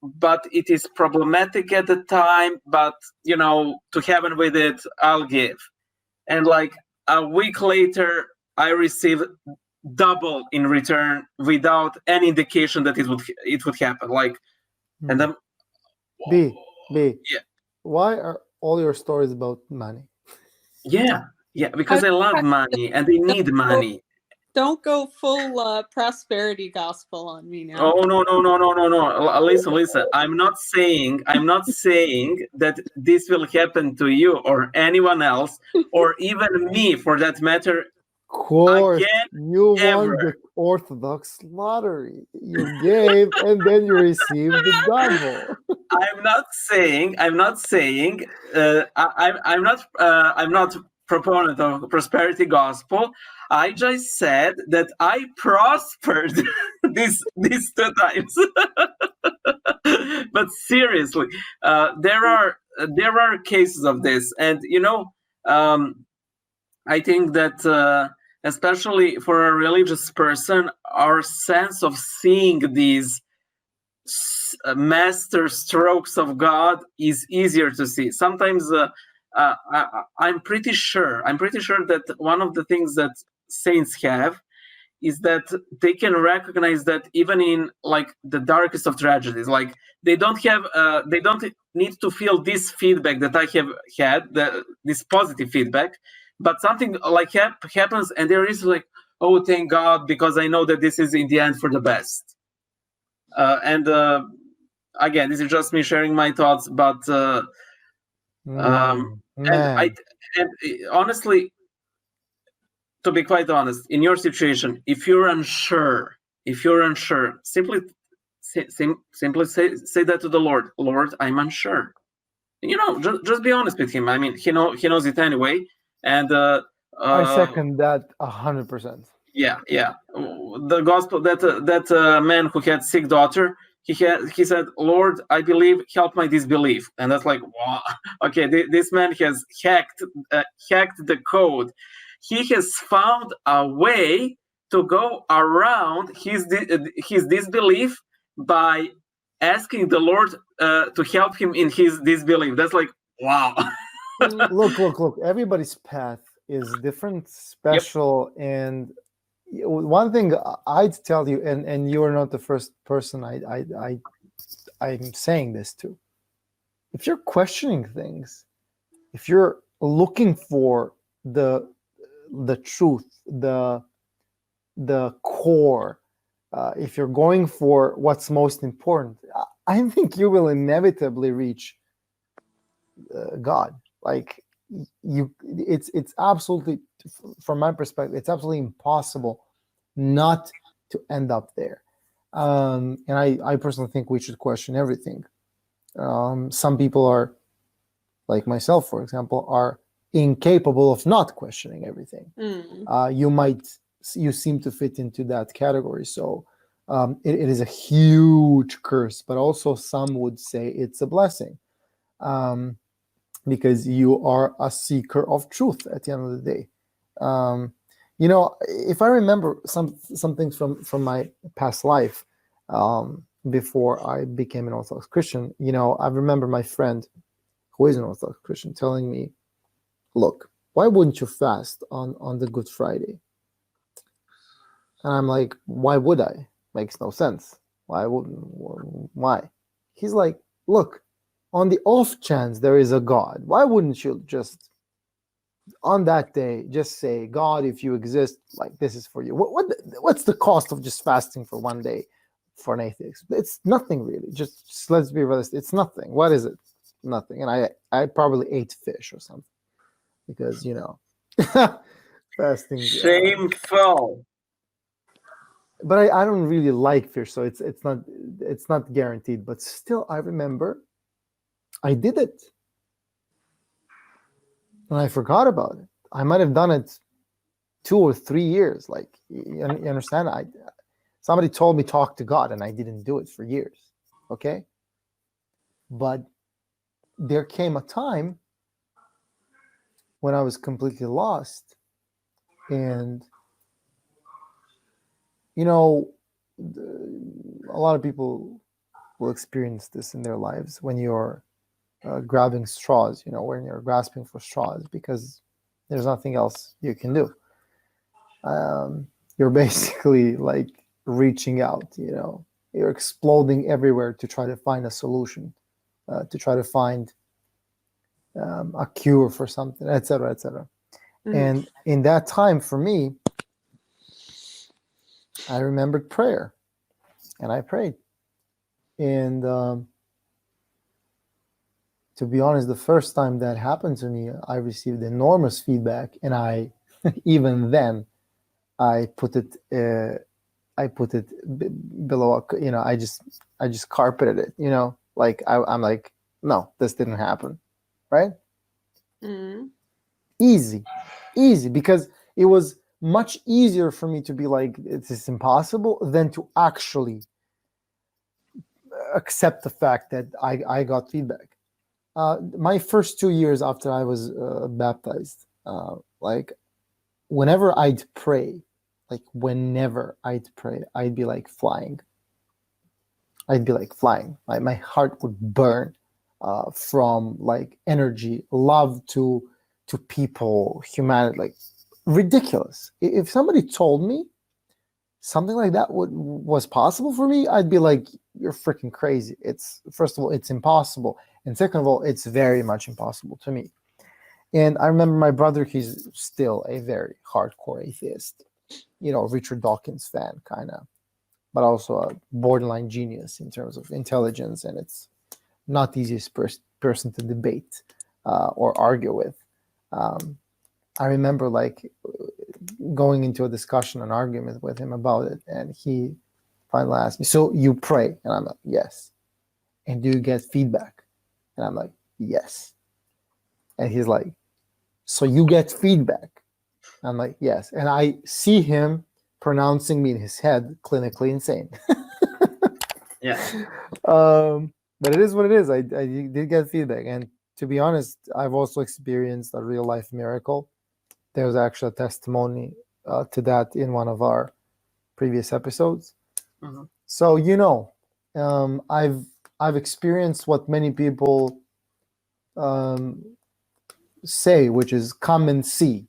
but it is problematic at the time, but, to heaven with it, I'll give. And like a week later, I received double in return without any indication that it would happen. Like, and then B. Why are all your stories about money? Yeah, because I love money and they need money. Don't go full prosperity gospel on me now. Oh no. Listen. I'm not saying that this will happen to you or anyone else, or even me for that matter. Of course, you won the Orthodox lottery. You gave, and then you received the double. I'm not proponent of prosperity gospel. I just said that I prospered these 2 times. But seriously, there are cases of this, and I think that especially for a religious person, our sense of seeing these master strokes of God is easier to see. Sometimes I'm pretty sure that one of the things that saints have is that they can recognize that even in like the darkest of tragedies, like they don't need to feel this feedback that I have had, this positive feedback, but something like happens and there is like, oh, thank God, because I know that this is in the end for the best. And again, this is just me sharing my thoughts, but and honestly, to be quite honest, in your situation, if you're unsure, simply say that to the Lord. Lord, I'm unsure. Just be honest with Him. I mean, He knows it anyway. And I second that 100%. Yeah. The gospel that man who had sick daughter, he said, Lord, I believe, help my disbelief. And that's like, wow, okay, this man has hacked the code. He has found a way to go around his disbelief by asking the Lord to help him in his disbelief. That's like, wow. Look, everybody's path is different, special. Yep. And one thing I'd tell you, and you're not the first person I'm saying this to. If you're questioning things, if you're looking for the truth, the core, if you're going for what's most important, I think you will inevitably reach God. Like it's absolutely, from my perspective, it's absolutely impossible not to end up there. And I personally think we should question everything. Some people are, like myself, for example, are incapable of not questioning everything. You seem to fit into that category. So it is a huge curse, but also some would say it's a blessing, because you are a seeker of truth at the end of the day. If I remember some things from my past life, before I became an Orthodox Christian, I remember my friend who is an Orthodox Christian telling me, look, why wouldn't you fast on the Good Friday? And I'm like, why would I? Makes no sense. Why? He's like, look, on the off chance there is a God, why wouldn't you just on that day just say, God, if you exist, like, this is for you? What's the cost of just fasting for one day for an atheist? It's nothing really. Just let's be realistic. It's nothing. What is it? Nothing. And I probably ate fish or something, because fasting. Shameful. But I don't really like fish, so it's not guaranteed. But still, I remember I did it, and I forgot about it. I might have done it 2 or 3 years. Like, you understand? Somebody told me talk to God, and I didn't do it for years. Okay, but there came a time when I was completely lost, and a lot of people will experience this in their lives when you're grabbing straws, when you're grasping for straws because there's nothing else you can do. You're basically like reaching out, you're exploding everywhere to try to find a solution, to try to find a cure for something, etc., etc. And in that time, for me, I remembered prayer, and I prayed. And to be honest, the first time that happened to me, I received enormous feedback, and I even then I put it below. I just carpeted it. Like I'm like, no, this didn't happen, right? Easy, because it was much easier for me to be like, it's impossible than to actually accept the fact that I got feedback. My first 2 years after I was baptized, like whenever I'd pray, I'd be like flying. I'd be like flying. My heart would burn from like energy, love to people, humanity, like ridiculous. If somebody told me something like that was possible for me, I'd be like, you're freaking crazy. It's, first of all, it's impossible. And second of all, it's very much impossible to me. And I remember my brother, he's still a very hardcore atheist, Richard Dawkins fan, kind of, but also a borderline genius in terms of intelligence. And it's not the easiest person to debate or argue with. I remember like going into a discussion, an argument with him about it, and he finally asked me, so you pray? And I'm like, yes. And do you get feedback? And I'm like, yes. And he's like, so you get feedback? I'm like, yes. And I see him pronouncing me in his head clinically insane. Yeah. But it is what it is. I did get feedback. And to be honest, I've also experienced a real life miracle. There was actually a testimony to that in one of our previous episodes. Mm-hmm. So, I've experienced what many people say, which is come and see,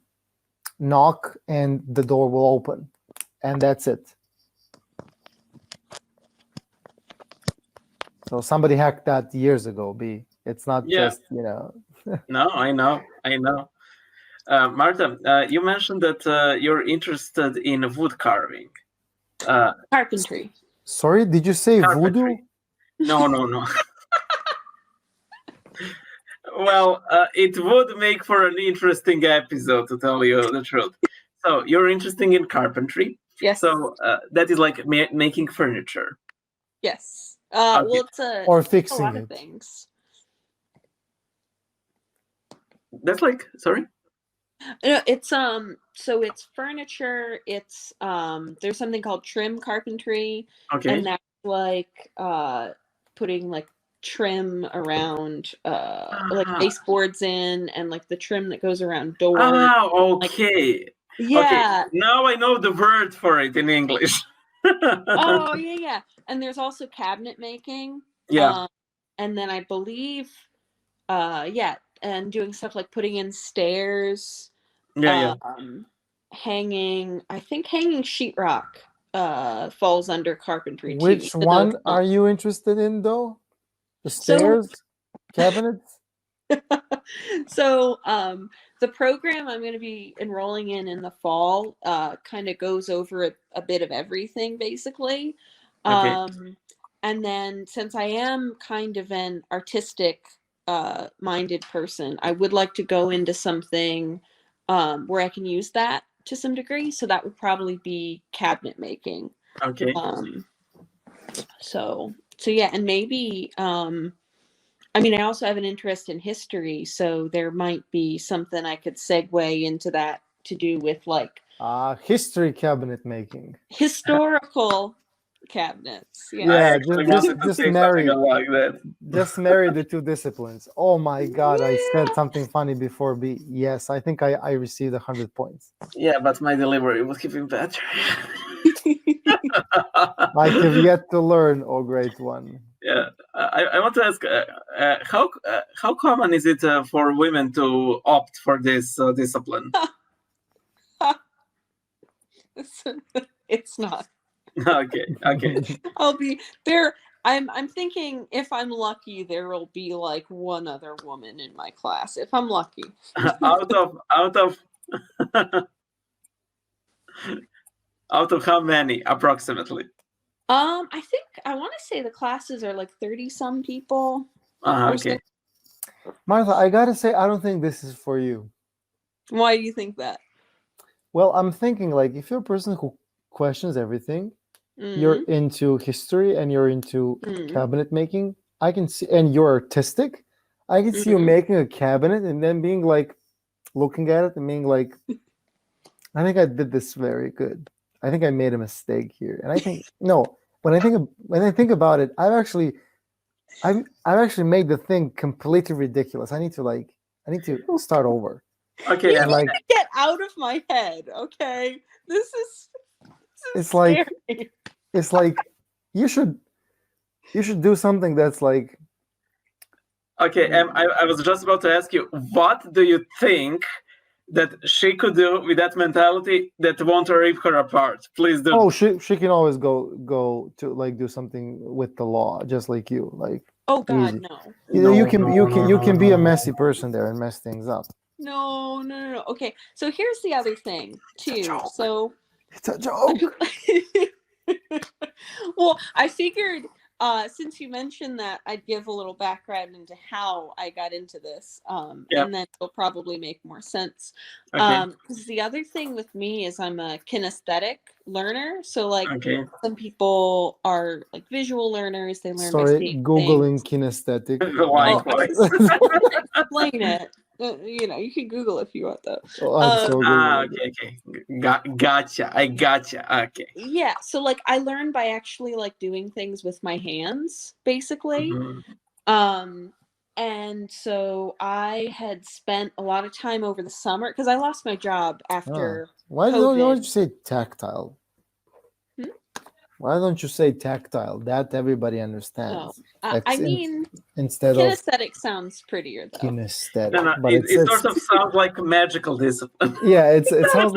knock and the door will open, and that's it. So somebody hacked that years ago, B. It's not just, No, I know. Marta, you mentioned that you're interested in wood carving. Carpentry. Sorry, did you say voodoo? No. Well, it would make for an interesting episode, to tell you the truth. So you're interested in carpentry? Yes. So that is like making furniture? Yes. Well, it's or fixing a lot it. of things. That's like, sorry? No, it's so it's furniture. It's there's something called trim carpentry, Okay. and that's like putting like trim around like baseboards in, and like the trim that goes around doors. Okay. Yeah. Okay. Now I know the word for it in English. Oh yeah. And there's also cabinet making. Yeah. And then I believe and doing stuff like putting in stairs. Yeah. Hanging sheetrock falls under carpentry too. Which one are you interested in, though? The stairs, cabinets? So the program I'm going to be enrolling in the fall kind of goes over a bit of everything, basically. Okay. And then since I am kind of an artistic minded person, I would like to go into something where I can use that to some degree. So that would probably be cabinet making. Okay. So yeah, and maybe I also have an interest in history, so there might be something I could segue into that to do with like history cabinet making. Historical cabinets. Yeah, just marry like that. Just marry the two disciplines. Oh my God, I said something funny before B. Yes, I think I received 100 points. Yeah, but my delivery was even better. I have yet to learn, oh great one. Yeah, I want to ask, how common is it for women to opt for this discipline? It's not. Okay. I'll be there. I'm thinking if I'm lucky, there will be like one other woman in my class. If I'm lucky. out of how many approximately? I think I want to say the classes are like 30 some people. Okay. Martha, I gotta say, I don't think this is for you. Why do you think that? Well, I'm thinking like if you're a person who questions everything, you're into history and you're into cabinet making, I can see, and you're artistic, I can see you making a cabinet and then being like looking at it and being like, I think I did this very good. I think I made a mistake here, and I think no. When I think about it, I've actually made the thing completely ridiculous. I need to start over. Okay, You And need like to get out of my head, okay? This is it's like scary. it's like you should do something that's like okay. I was just about to ask you, what do you think that she could do with that mentality that won't rip her apart? Please do. oh she can always go to like do something with the law just like you like Oh God, easy. no. You can be a messy person there and mess things up. No, no, no, no. Okay, so here's the other thing too. joke. So It's a joke. well, I figured since you mentioned that, I'd give a little background into how I got into this, Yeah. and then it'll probably make more sense. Okay. Because the other thing with me is I'm a kinesthetic learner, so like Okay. some people are like visual learners; they learn by Sorry, seeing googling things. kinesthetic. Likewise. Explain it. You can Google if you want though. Oh, I'm so googling. Okay. Gotcha. I gotcha. Okay. Yeah, so like I learned by actually like doing things with my hands, basically. Mhm. And so I had spent a lot of time over the summer because I lost my job after Why COVID. don't you say tactile? Hmm? Why don't you say tactile? That everybody No, understands. I mean Instead of kinesthetic sounds prettier though. kinesthetic, No, but it it's sort of sounds like a magical discipline. yeah, it sounds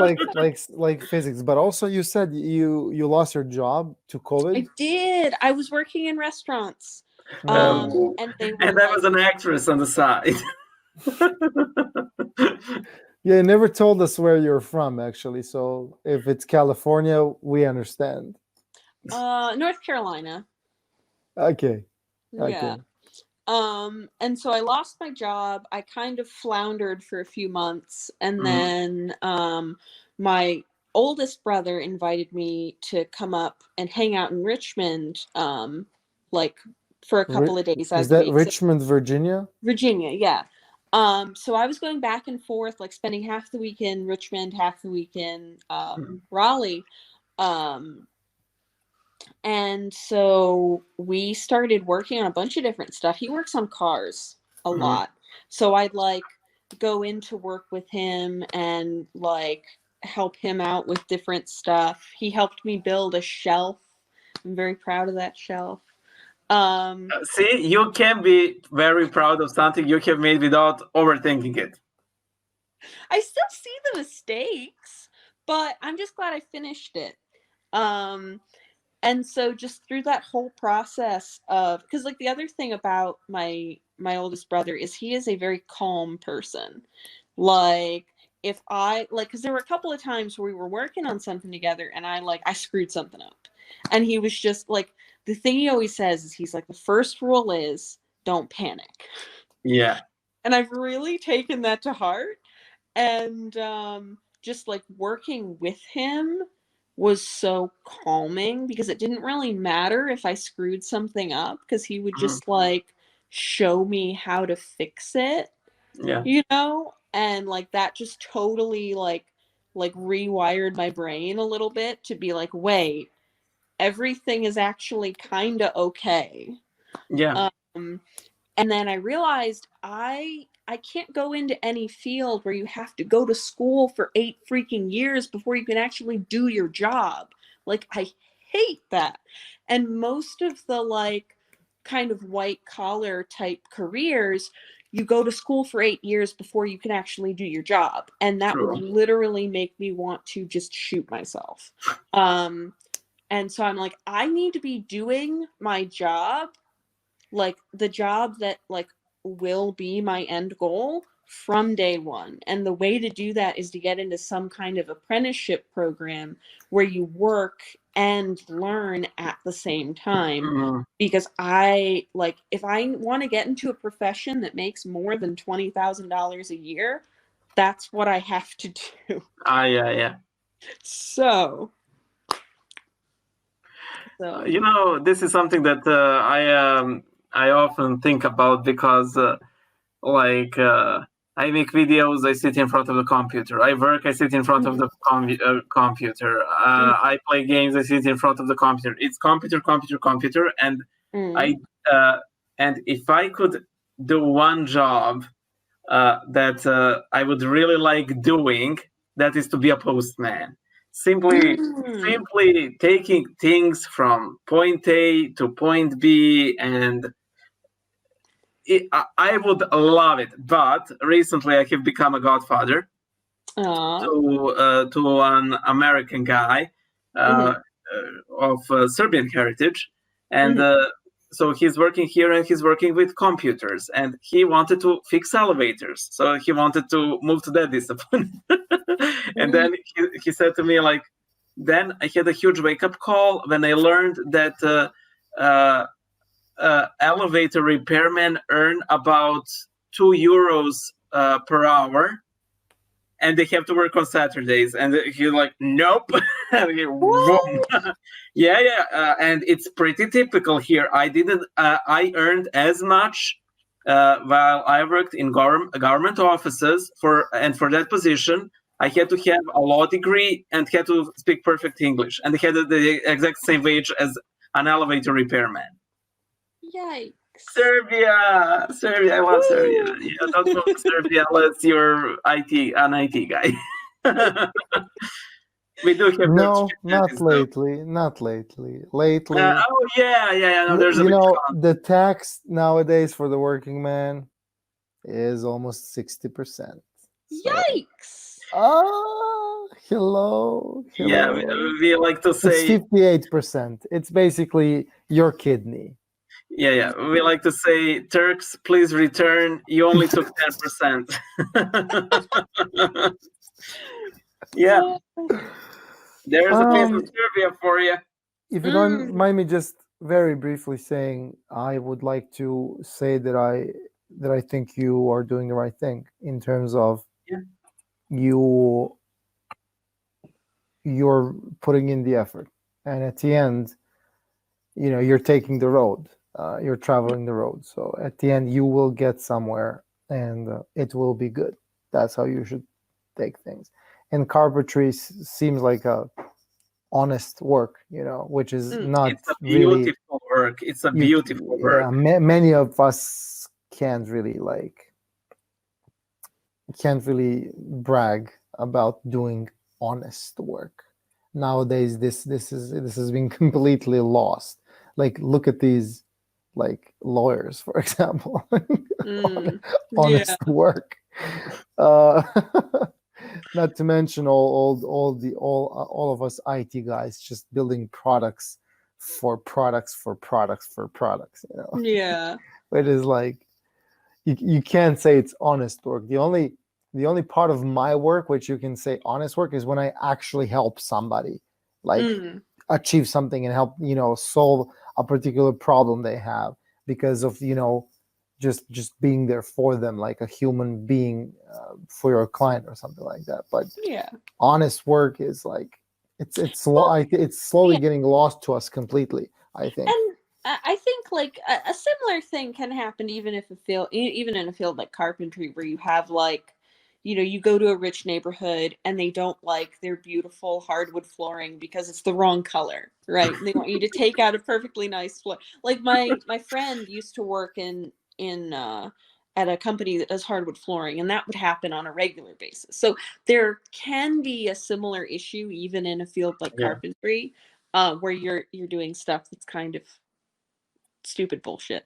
like physics. But also, you said you lost your job to COVID. I did. I was working in restaurants, Mm. and they were And I like, was an actress on the side. Yeah, you never told us where you're from, actually. So if it's California, we understand. North Carolina. Okay. Yeah. And so I lost my job. I kind of floundered for a few months, and Mhm. then my oldest brother invited me to come up and hang out in Richmond, like for a couple of days Is as a that babysitter. Richmond, Virginia? Virginia, yeah. So I was going back and forth, like spending half the week in Richmond, half the week in Raleigh. And so we started working on a bunch of different stuff. He works on cars a Mhm. lot. So I'd like go into work with him and like help him out with different stuff. He helped me build a shelf. I'm very proud of that shelf. See, you can be very proud of something you have made without overthinking it. I still see the mistakes, but I'm just glad I finished it. And so just through that whole process of, because like the other thing about my oldest brother is he is a very calm person. Like if I like, because there were a couple of times where we were working on something together and I screwed something up, and he was just like, the thing he always says is he's like, the first rule is don't panic. Yeah. And I've really taken that to heart, and just like working with him was so calming because it didn't really matter if I screwed something up because he would just like show me how to fix it, Yeah. and like that just totally like rewired my brain a little bit to be like, wait, everything is actually kind of okay. Yeah. And then I realized I can't go into any field where you have to go to school for 8 freaking years before you can actually do your job. Like I hate that. And most of the like kind of white collar type careers, you go to school for 8 years before you can actually do your job. And that True. would literally make me want to just shoot myself. And so I'm like, I need to be doing my job, like the job that like will be my end goal from day one. And the way to do that is to get into some kind of apprenticeship program where you work and learn at the same time. Mhm. Because I like, if I want to get into a profession that makes more than $20,000 a year, that's what I have to do. Yeah. So This is something that I often think about because, like, I make videos, I sit in front of the computer. I work, I sit in front of the computer. I play games, I sit in front of the computer. It's computer, computer, computer. And I and if I could do one job that I would really like doing, that is to be a postman. Simply taking things from point A to point B, and I would love it. But recently, I have become a godfather to an American guy of Serbian heritage, and so he's working here and he's working with computers, and he wanted to fix elevators, so he wanted to move to that discipline. And then he said to me, like, then I had a huge wake-up call when I learned that elevator repairmen earn about €2 per hour, and they have to work on Saturdays. And he's like, nope. And it's pretty typical here. I earned as much while I worked in government offices for that position. I had to have a law degree and had to speak perfect English, and they had the exact same wage as an elevator repairman. Yikes. Serbia, I love Serbia. Yeah, don't go to Serbia unless you're an IT guy. We do have not lately. Oh yeah. No, there's the tax nowadays for the working man is almost 60%. Yikes! Hello. Yeah, we like to say it's 58%. It's basically your kidney. Yeah. We like to say, Turks, please return. You only took 10%. Yeah. There's a piece of Serbia for you. If you don't mind me just very briefly saying, I would like to say that I think you are doing the right thing in terms of you're putting in the effort, and at the end, you're taking the road. You're traveling the road. So at the end, you will get somewhere, and it will be good. That's how you should take things. And carpentry seems like a honest work, which is not it's a beautiful work. It's a beautiful work. Many of us can't really brag about doing honest work. Nowadays, this has been completely lost. Like, look at these, like, lawyers, for example. Honest work. Not to mention all of us IT guys just building products for products. Yeah. It is like you can't say it's honest work. The only part of my work which you can say honest work is when I actually help somebody, like achieve something and help solve a particular problem they have because of just being there for them, like a human being for your client or something like that. But honest work is like it's slowly getting lost to us completely, I think. And I think like a similar thing can happen even in a field like carpentry, where you have like, you go to a rich neighborhood and they don't like their beautiful hardwood flooring because it's the wrong color, right? And they want you to take out a perfectly nice floor. Like my friend used to work at a company that does hardwood flooring, and that would happen on a regular basis. So there can be a similar issue even in a field like carpentry, where you're doing stuff that's kind of stupid bullshit.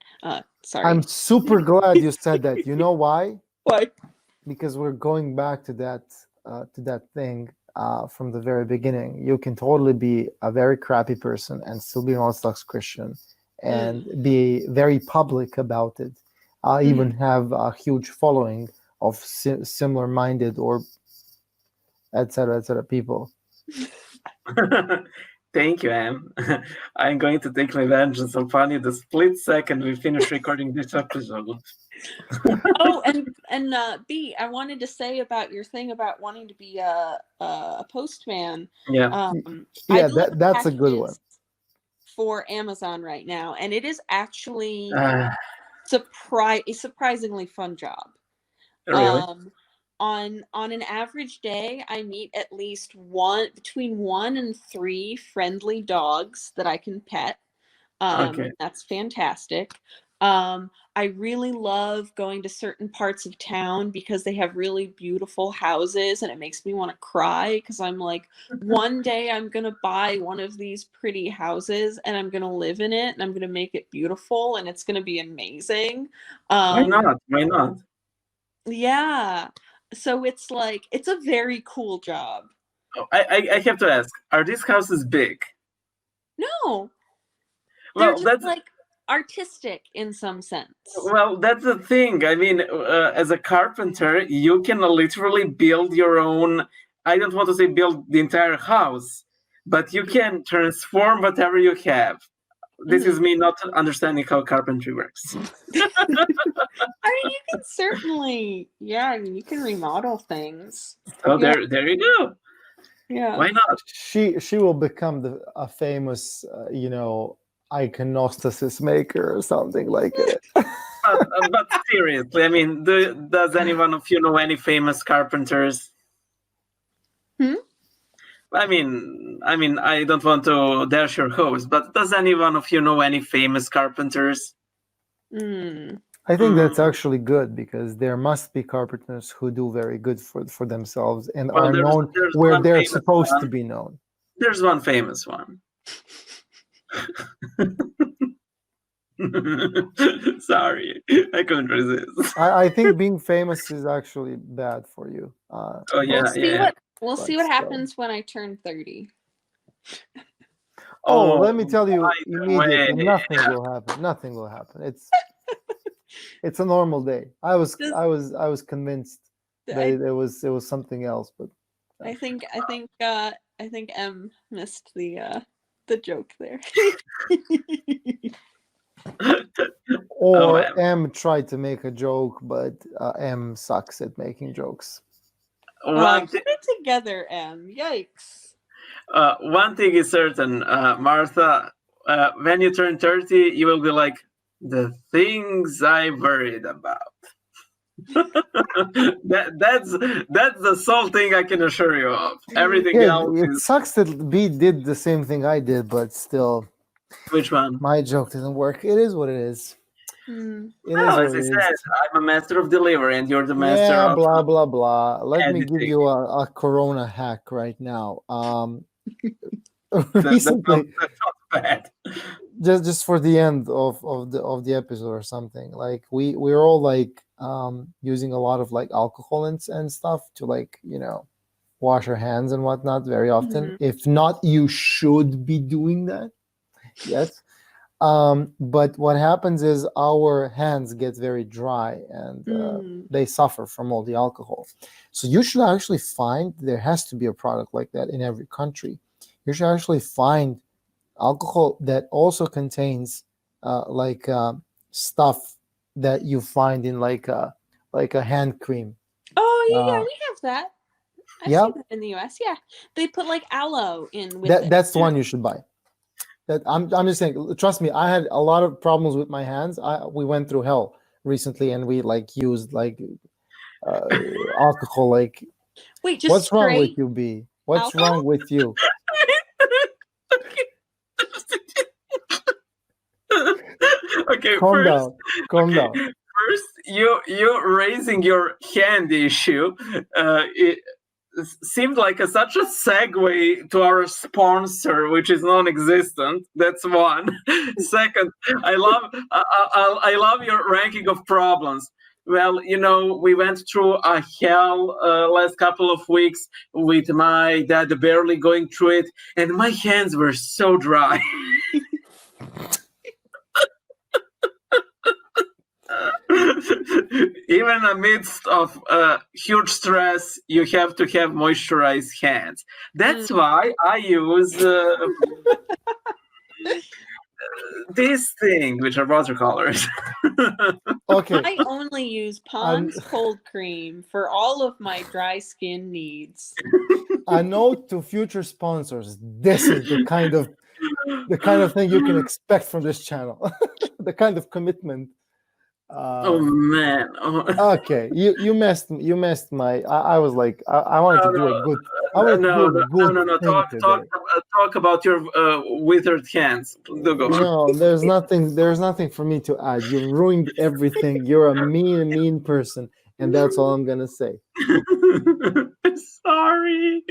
Sorry. I'm super glad you said that. You know why? Why? Because we're going back to that thing from the very beginning. You can totally be a very crappy person and still be an Orthodox Christian and be very public about it. Even have a huge following of similar-minded or etc. people. Thank you, Em. I'm going to take my vengeance upon you the split second we finish recording this episode. Oh, and B, I wanted to say about your thing about wanting to be a postman. Yeah. That's a good one. For Amazon right now, and it is actually a surprisingly fun job. Really? On an average day, I meet at least between 1 and 3 friendly dogs that I can pet. Okay. That's fantastic. I really love going to certain parts of town because they have really beautiful houses, and it makes me want to cry because I'm like, one day I'm going to buy one of these pretty houses and I'm going to live in it and I'm going to make it beautiful and it's going to be amazing. Why not? Why not? Yeah. So it's like, it's a very cool job. Oh, I have to ask, are these houses big? No, they're Well, just that's like artistic in some sense. well, that's the thing. I mean, as a carpenter, you can literally build your own. I don't want to say build the entire house, but you can transform whatever you have. This is me not understanding how carpentry works. I mean, you can certainly, you can remodel things. So there you go. Yeah. Why not? She will become a famous, iconostasis maker or something like it. But seriously, I mean, does anyone of you know any famous carpenters? I mean, I don't want to dash your hopes, but does anyone of you know any famous carpenters? I think that's actually good because there must be carpenters who do very good for themselves and are known where they're supposed to be known. There's one famous one. Sorry, I couldn't resist. I think being famous is actually bad for you. Oh yeah, We'll see what happens when I turn 30. Oh, let me tell you immediately, nothing will happen. Nothing will happen. It's a normal day. I was convinced that it was something else, but I think M missed the joke there. Or M tried to make a joke, but M sucks at making jokes. Put it together, M. Yikes. One thing is certain, Martha, when you turn 30, you will be like, the things I worried about. That's the sole thing I can assure you of. Everything else it sucks that B did the same thing I did, but still. Which one? My joke didn't work. It is what it is. As I said, I'm a master of delivery, and you're the master of blah blah blah. Let me editing. give you a Corona hack right now. Recently, that's not bad. Just for the end of the episode or something, like we're all like using a lot of like alcohol and stuff to wash our hands and whatnot very often. If not, you should be doing that. Yes. But what happens is our hands get very dry and they suffer from all the alcohol. So you should actually find, there has to be a product like that in every country. You should actually find alcohol that also contains stuff that you find in like a hand cream. Oh yeah, we have that. I've seen that in the US. Yeah, they put like aloe in with it. That's the one you should buy. That I'm just saying. Trust me, I had a lot of problems with my hands. We went through hell recently, and we used alcohol. Wait, just what's wrong with you, B? What's alcohol? Wrong with you? Okay, calm down. First, you raising your hand issue. It seemed like such a segue to our sponsor, which is non-existent. That's one. Second, I love your ranking of problems. Well, we went through a hell last couple of weeks with my dad barely going through it, and my hands were so dry. Even amidst of huge stress, you have to have moisturized hands. That's why I use this thing, which are watercolors. Okay. I only use Pond's cold cream for all of my dry skin needs. A note to future sponsors: this is the kind of thing you can expect from this channel. The kind of commitment Oh man. Okay, you messed my. I was like, I wanted to do a good. I wanted to do a good thing today. Talk about your withered hands. Do go. No, there's nothing for me to add. You ruined everything. You're a mean person, and that's all I'm gonna say. Sorry.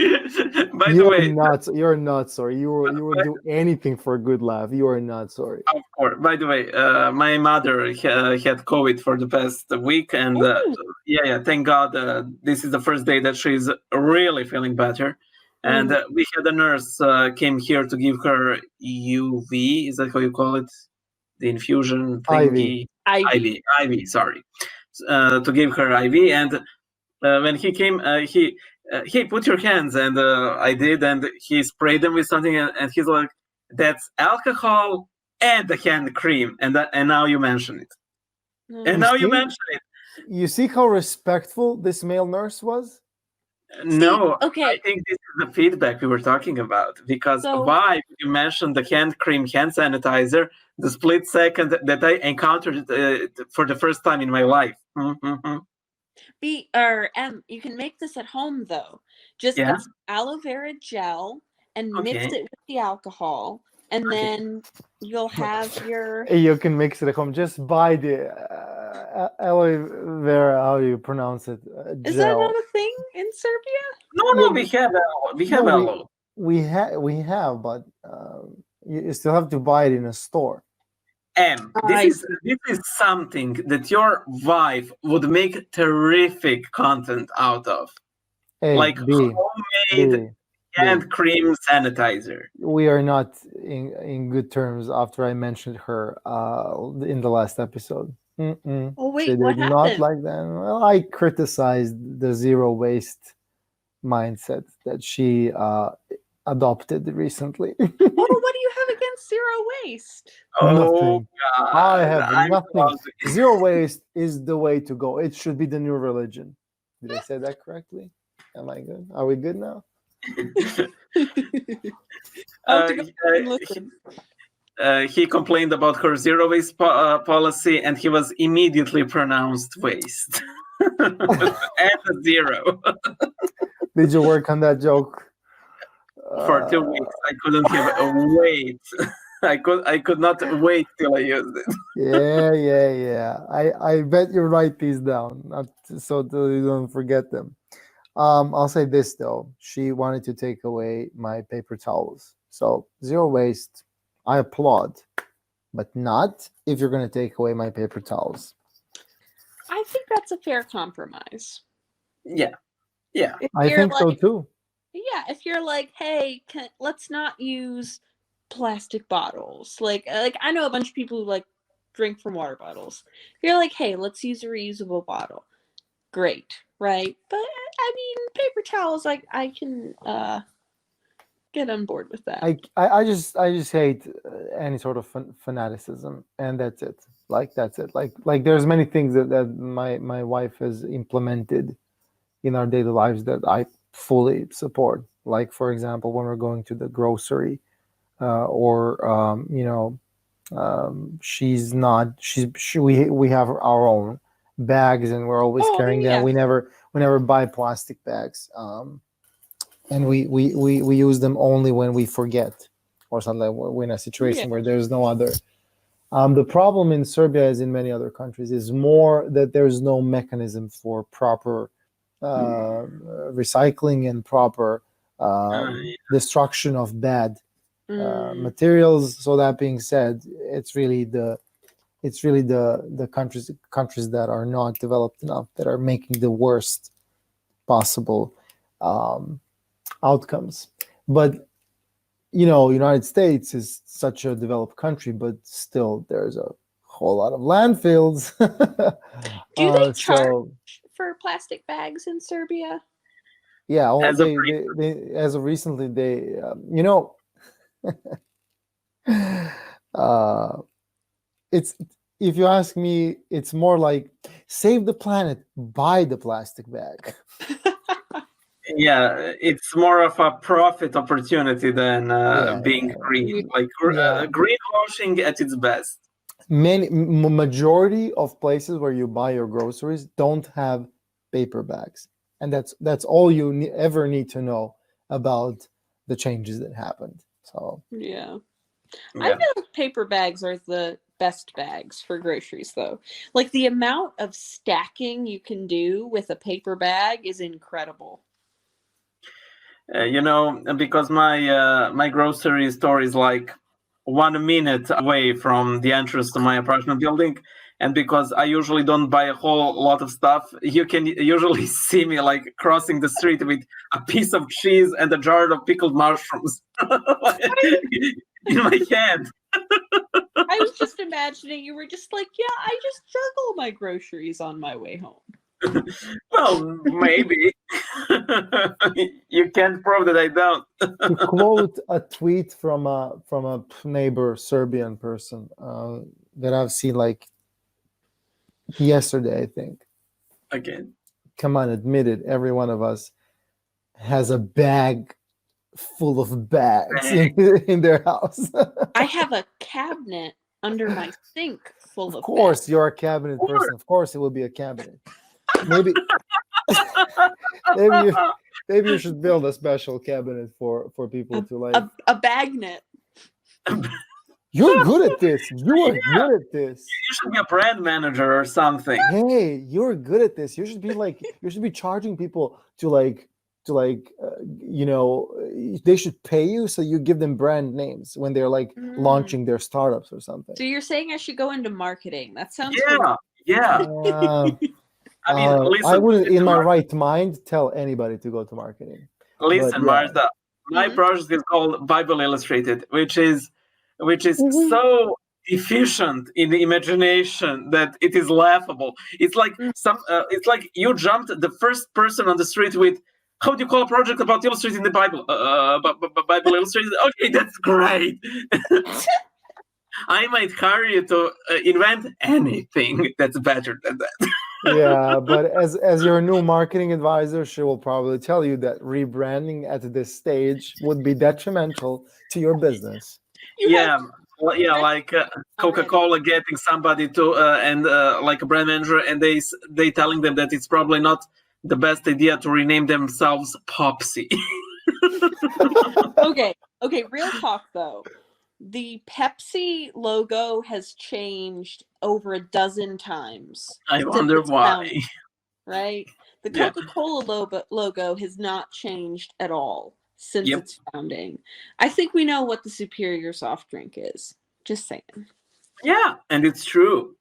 By the way, You're not sorry. You will do anything for a good laugh. You are not sorry. of course. By the way, my mother had COVID for the past week, and yeah, thank God, this is the first day that she's really feeling better. And we had a nurse came here to give her UV. Is that how you call it? The infusion thingy. IV. Sorry, to give her IV. And when he came, he put your hands, and I did, and he sprayed them with something, and he's like, "That's alcohol and the hand cream," and now you mention it, and now you mention it. You see how respectful this male nurse was? No, okay. I think this is the feedback we were talking about, because why you mentioned the hand cream, hand sanitizer, the split second that I encountered it for the first time in my life. You can make this at home though. Just get some aloe vera gel and mix it with the alcohol, and then you'll have your. You can mix it at home. Just buy the aloe vera. How do you pronounce it? Gel. Is that not a thing in Serbia? No, we have aloe. We have, but you still have to buy it in a store. This is something that your wife would make terrific content out of, like homemade hand cream sanitizer. We are not in good terms after I mentioned her in the last episode. Oh wait, she did what not happened? like that. Well, I criticized the zero waste mindset that she adopted recently. What do you have against zero waste? Nothing. God, I have nothing. Zero waste is the way to go. It should be the new religion. Did I say that correctly? Am I good? Are we good now? He complained about her zero waste policy, and he was immediately pronounced waste. And a zero. Did you work on that joke? For 2 weeks, I couldn't wait. I could not wait till I used it. Yeah. I bet you write these down, so that you don't forget them. I'll say this though. She wanted to take away my paper towels. So zero waste, I applaud, but not if you're going to take away my paper towels. I think that's a fair compromise. Yeah. I think so too. Yeah, if you're like, hey, let's not use plastic bottles. Like I know a bunch of people who like drink from water bottles. If you're like, hey, let's use a reusable bottle. Great, right? But I mean, paper towels, I can get on board with that. I just hate any sort of fanaticism, and that's it. That's it. Like there's many things that my wife has implemented in our daily lives that I fully support. Like, for example, when we're going to the grocery, we have our own bags, and we're always carrying them. We never buy plastic bags, and we use them only when we forget, or something. We're in a situation where there's no other. The problem in Serbia, as in many other countries, is more that there's no mechanism for proper recycling and proper destruction of bad materials. So that being said, it's really the countries that are not developed enough that are making the worst possible outcomes. But United States is such a developed country, but still there's a whole lot of landfills. Do they charge for plastic bags in Serbia? Yeah, as of recently, they it's, if you ask me, it's more like save the planet, buy the plastic bag. Yeah, it's more of a profit opportunity than being green. Like greenwashing at its best. Majority of places where you buy your groceries don't have paper bags, and that's all you ever need to know about the changes that happened. So Yeah. I Yeah. feel like paper bags are the best bags for groceries, though. Like the amount of stacking you can do with a paper bag is incredible. Because my grocery store is like 1 minute away from the entrance to my apartment building, and because I usually don't buy a whole lot of stuff, you can usually see me like crossing the street with a piece of cheese and a jar of pickled mushrooms in my hand. I was just imagining you were just like, yeah, I just juggle my groceries on my way home. Well, maybe. You can't prove that I don't. to quote a tweet from a neighbor Serbian person that I've seen like yesterday, I think. Okay. Come on, admit it. Every one of us has a bag full of bags in their house. I have a cabinet under my sink full of Of course, bags. you're a cabinet person. Of course, it will be a cabinet. Maybe, maybe you should build a special cabinet for people to like. A bagnet. You're good at this. You are good at this. You should be a brand manager or something. Hey, you're good at this. You should be charging people to they should pay you so you give them brand names when they're like launching their startups or something. So you're saying I should go into marketing? That sounds Yeah. I mean, listen, I wouldn't, in my right mind, tell anybody to go to marketing. Listen, But, yeah. Martha, my project is called Bible Illustrated, which is so efficient in the imagination that it is laughable. It's like it's like you jumped the first person on the street with, how do you call a project about illustrating the Bible? Bible Illustrated. Okay, that's great. I might hire you to invent anything that's better than that. Yeah, but as your new marketing advisor, she will probably tell you that rebranding at this stage would be detrimental to your business. Like Coca-Cola getting somebody to like a brand manager, and they telling them that it's probably not the best idea to rename themselves Popsy. Okay, real talk though. The Pepsi logo has changed over a dozen times. I wonder why. Founding, right? The Coca-Cola logo has not changed at all since its founding. I think we know what the superior soft drink is. Just saying. Yeah, and it's true.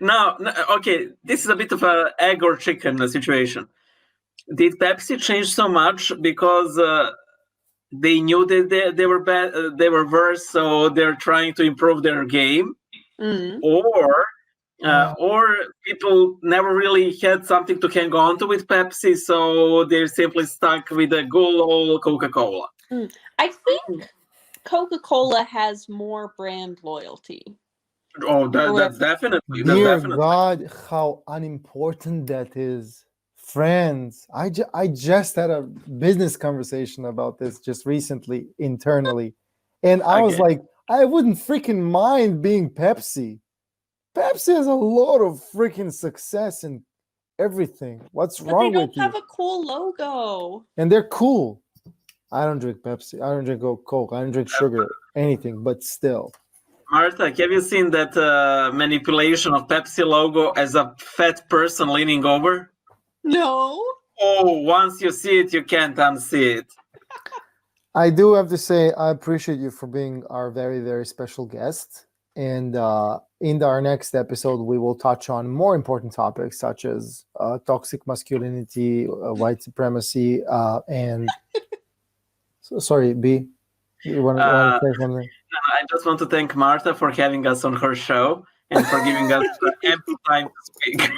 Now, okay, this is a bit of an egg or chicken situation. Did Pepsi change so much because they knew that they were bad, they were worse, so they're trying to improve their game, or people never really had something to hang on to with Pepsi, so they're simply stuck with a good old Coca-Cola. I think Coca-Cola has more brand loyalty. Oh, that's definitely. Dear God, how unimportant that is. Friends, I just had a business conversation about this just recently internally, and I was like, I wouldn't freaking mind being Pepsi. Pepsi has a lot of freaking success and everything. What's wrong with you? They don't have a cool logo. And they're cool. I don't drink Pepsi. I don't drink Coke. I don't drink sugar, anything, but still. Martha, have you seen that manipulation of Pepsi logo as a fat person leaning over? No. Oh, once you see it, you can't unsee it. I do have to say, I appreciate you for being our very, very special guest. And in our next episode, we will touch on more important topics such as toxic masculinity, white supremacy, and... Sorry, B, you want to say something? I just want to thank Martha for having us on her show and for giving us ample time to speak.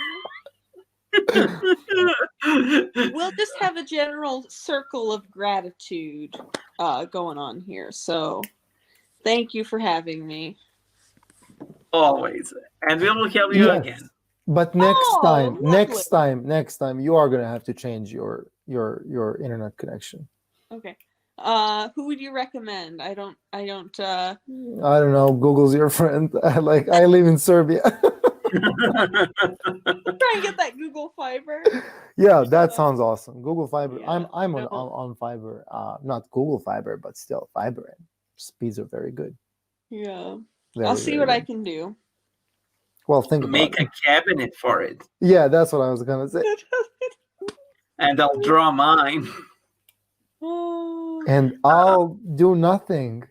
We'll just have a general circle of gratitude going on here. So thank you for having me. Always. And we will have you again. But next time, you are going to have to change your internet connection. Okay. Who would you recommend? I don't. I don't know. Google's your friend. I live in Serbia. Try and get that Google Fiber. Yeah, that sounds awesome. Google Fiber. Yeah, I'm on Fiber. Not Google Fiber, but still Fiber. And speeds are very good. Yeah. Very, I'll see very what I good. can do. Well, think Make about a cabinet for it, it. Yeah, that's what I was gonna say. and I'll draw mine. Oh. And I'll do nothing.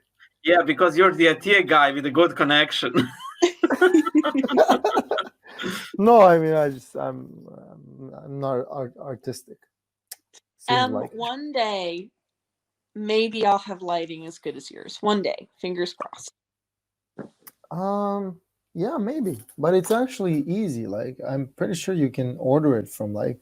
Yeah, because you're the ITA guy with a good connection. No, I mean, I'm not artistic. Seems like it. One day, maybe I'll have lighting as good as yours. One day, fingers crossed. Yeah, maybe, but it's actually easy. Like, I'm pretty sure you can order it from like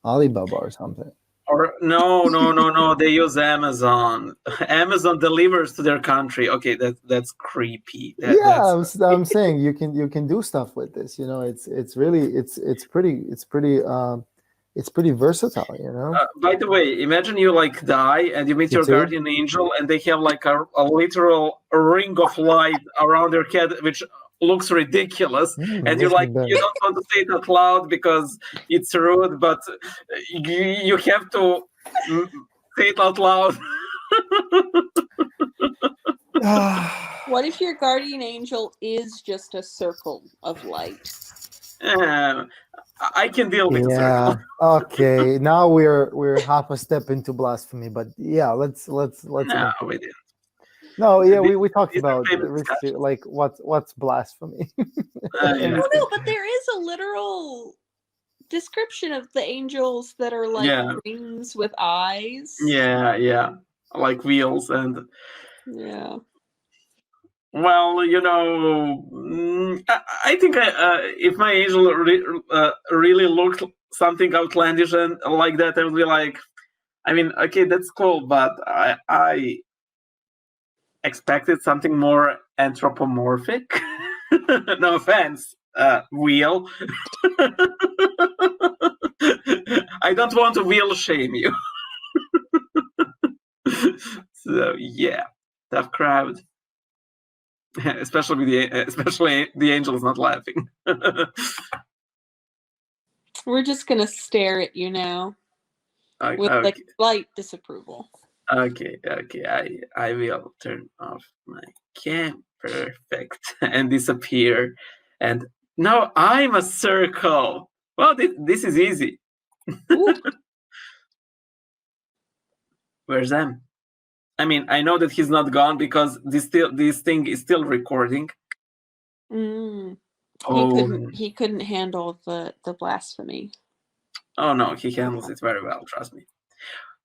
Alibaba or something. Or no. They use Amazon. Amazon delivers to their country. Okay, that's creepy. I'm saying you can do stuff with this. You know, it's pretty versatile. You know. By the way, imagine you like die and you meet your guardian angel, and they have like a literal ring of light around their head, which looks ridiculous, and you're like, you don't want to say it out loud because it's rude, but you have to say it out loud. What if your guardian angel is just a circle of light? I can deal with circle. Okay, now we're half a step into blasphemy, but yeah, let's. No, we didn't. No, yeah, we talked about like what's blasphemy. No, but there is a literal description of the angels that are like rings with eyes. Yeah, like wheels and. Yeah. Well, you know, I think if my angel really looked something outlandish and like that, I would be like, I mean, okay, that's cool, but I expected something more anthropomorphic. No offense, wheel. I don't want to wheel shame you. So yeah, tough crowd. Especially the angel is not laughing. We're just gonna stare at you now with like slight disapproval. Okay. I will turn off my cam. Perfect. And disappear. And now I'm a circle. Well, this is easy. Where's Em? I mean, I know that he's not gone because this thing is still recording. He couldn't handle the blasphemy. Oh no, he handles it very well, trust me.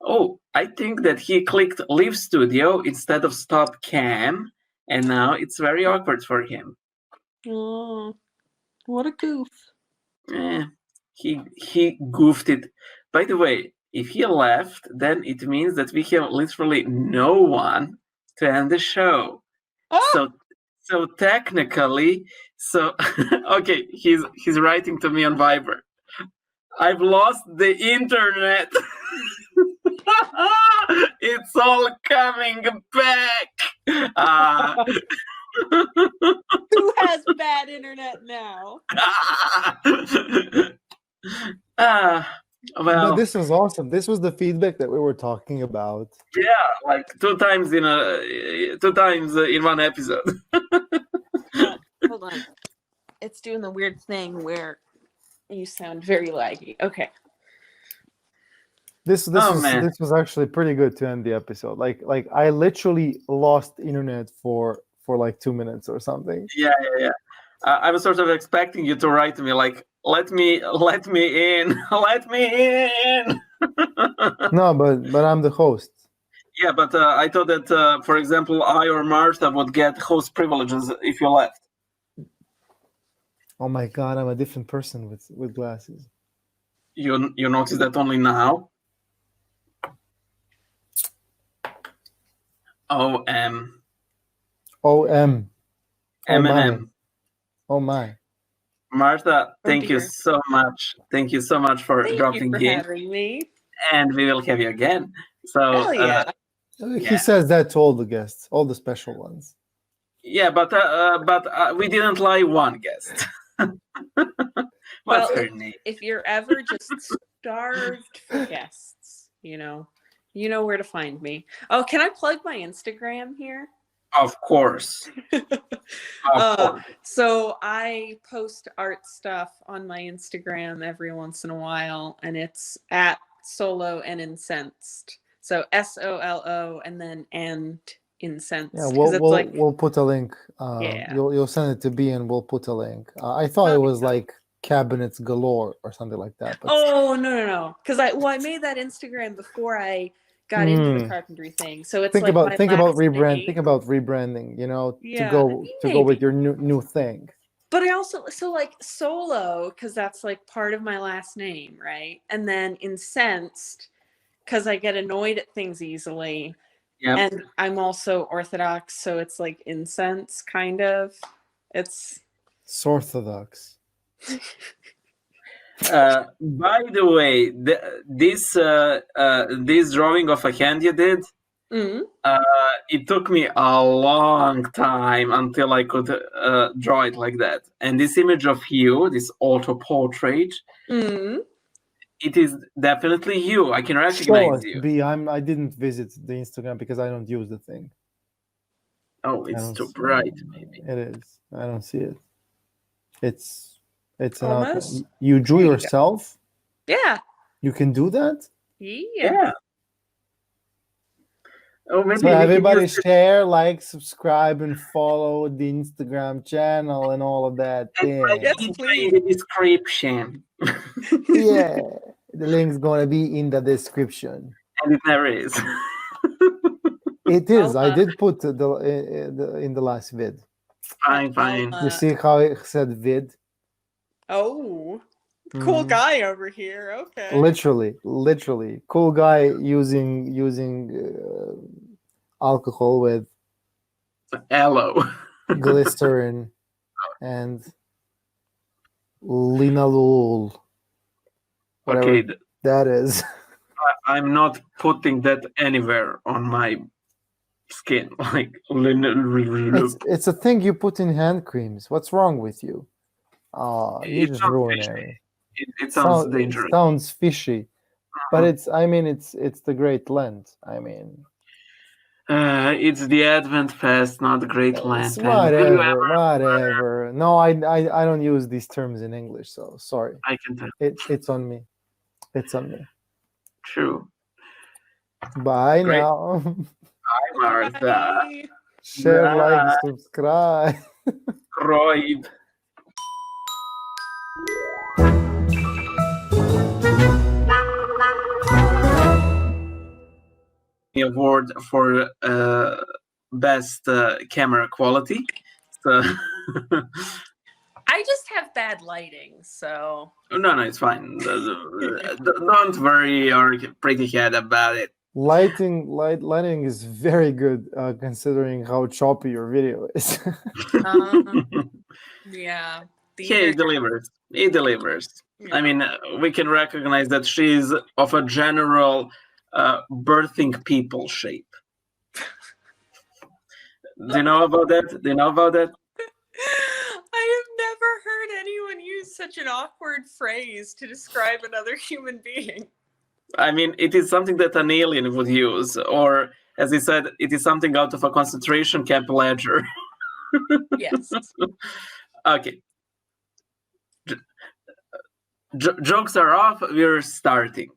Oh, I think that he clicked Leave Studio instead of Stop Cam, and now it's very awkward for him. Oh, what a goof. He goofed it. By the way, if he left, then it means that we have literally no one to end the show. So technically, okay, he's writing to me on Viber. I've lost the internet. It's all coming back. Who has bad internet now? Well, but this was awesome. This was the feedback that we were talking about. Yeah, like two times in one episode. Hold on. It's doing the weird thing where you sound very laggy. Okay. This was actually pretty good to end the episode. Like I literally lost internet for like 2 minutes or something. Yeah. I was sort of expecting you to write to me like, let me in, let me in. No, but I'm the host. Yeah, but I thought that, for example, I or Martha would get host privileges if you left. Oh my God, I'm a different person with glasses. You notice that only now? O-M. O-M. M&M. Oh my. Martha, thank you so much. Thank you so much for dropping in. Having me. And we will have you again. So He says that to all the guests, all the special ones. Yeah, but we didn't lie one guest. What's her name? If you're ever just starved for guests, you know where to find me. Oh, can I plug my Instagram here? Of course. So I post art stuff on my Instagram every once in a while, and it's at Solo and Incensed. So SOLO and then and Incensed. Yeah, we'll put a link. You'll send it to B and we'll put a link. I thought it was like cabinets galore or something like that. But no. Because I made that Instagram before I got into the carpentry thing. So it's think about rebranding. Think about rebranding. To go with your new thing. But I also Solo, because that's like part of my last name, right? And then Incensed, because I get annoyed at things easily. Yep. And I'm also Orthodox, so it's like incense, kind of. It's Sorthodox. By the way, this drawing of a hand you did, it took me a long time until I could draw it like that. And this image of you, this auto portrait, it is definitely you. I can recognize you. B, I didn't visit the Instagram because I don't use the thing. Oh, it's too bright, maybe. It is. I don't see it. It's an you drew yourself? Yeah. You can do that? Yeah. Oh, maybe so everybody share, like, subscribe, and follow the Instagram channel and all of that. It's in the description. Yeah, the link's gonna be in the description. And it never is. It is. I did put in the last vid. Fine. You see how it said vid? Oh, cool guy over here. Okay. Literally, cool guy using alcohol with aloe, glycerin, and linalool. Whatever that is. I'm not putting that anywhere on my skin. Like it's a thing you put in hand creams. What's wrong with you? You just ruining it. It sounds dangerous. It sounds fishy, but it's the Great Lent. It's the Advent Fest, not the Great Lent. Whatever. No, I don't use these terms in English, so sorry. I can tell. It's on me. It's on me. True. Bye now. Bye, Martha. Share, like, subscribe. Croyd. Award for best camera quality. So I just have bad lighting, so no, it's fine. Don't worry or pretty head about it. Lighting is very good considering how choppy your video is. Yeah. He delivers. Yeah. We can recognize that she's of a general birthing people shape. Do you know about that? I have never heard anyone use such an awkward phrase to describe another human being. It is something that an alien would use, or as he said, it is something out of a concentration camp ledger. Yes. Okay. Jokes are off. We're starting.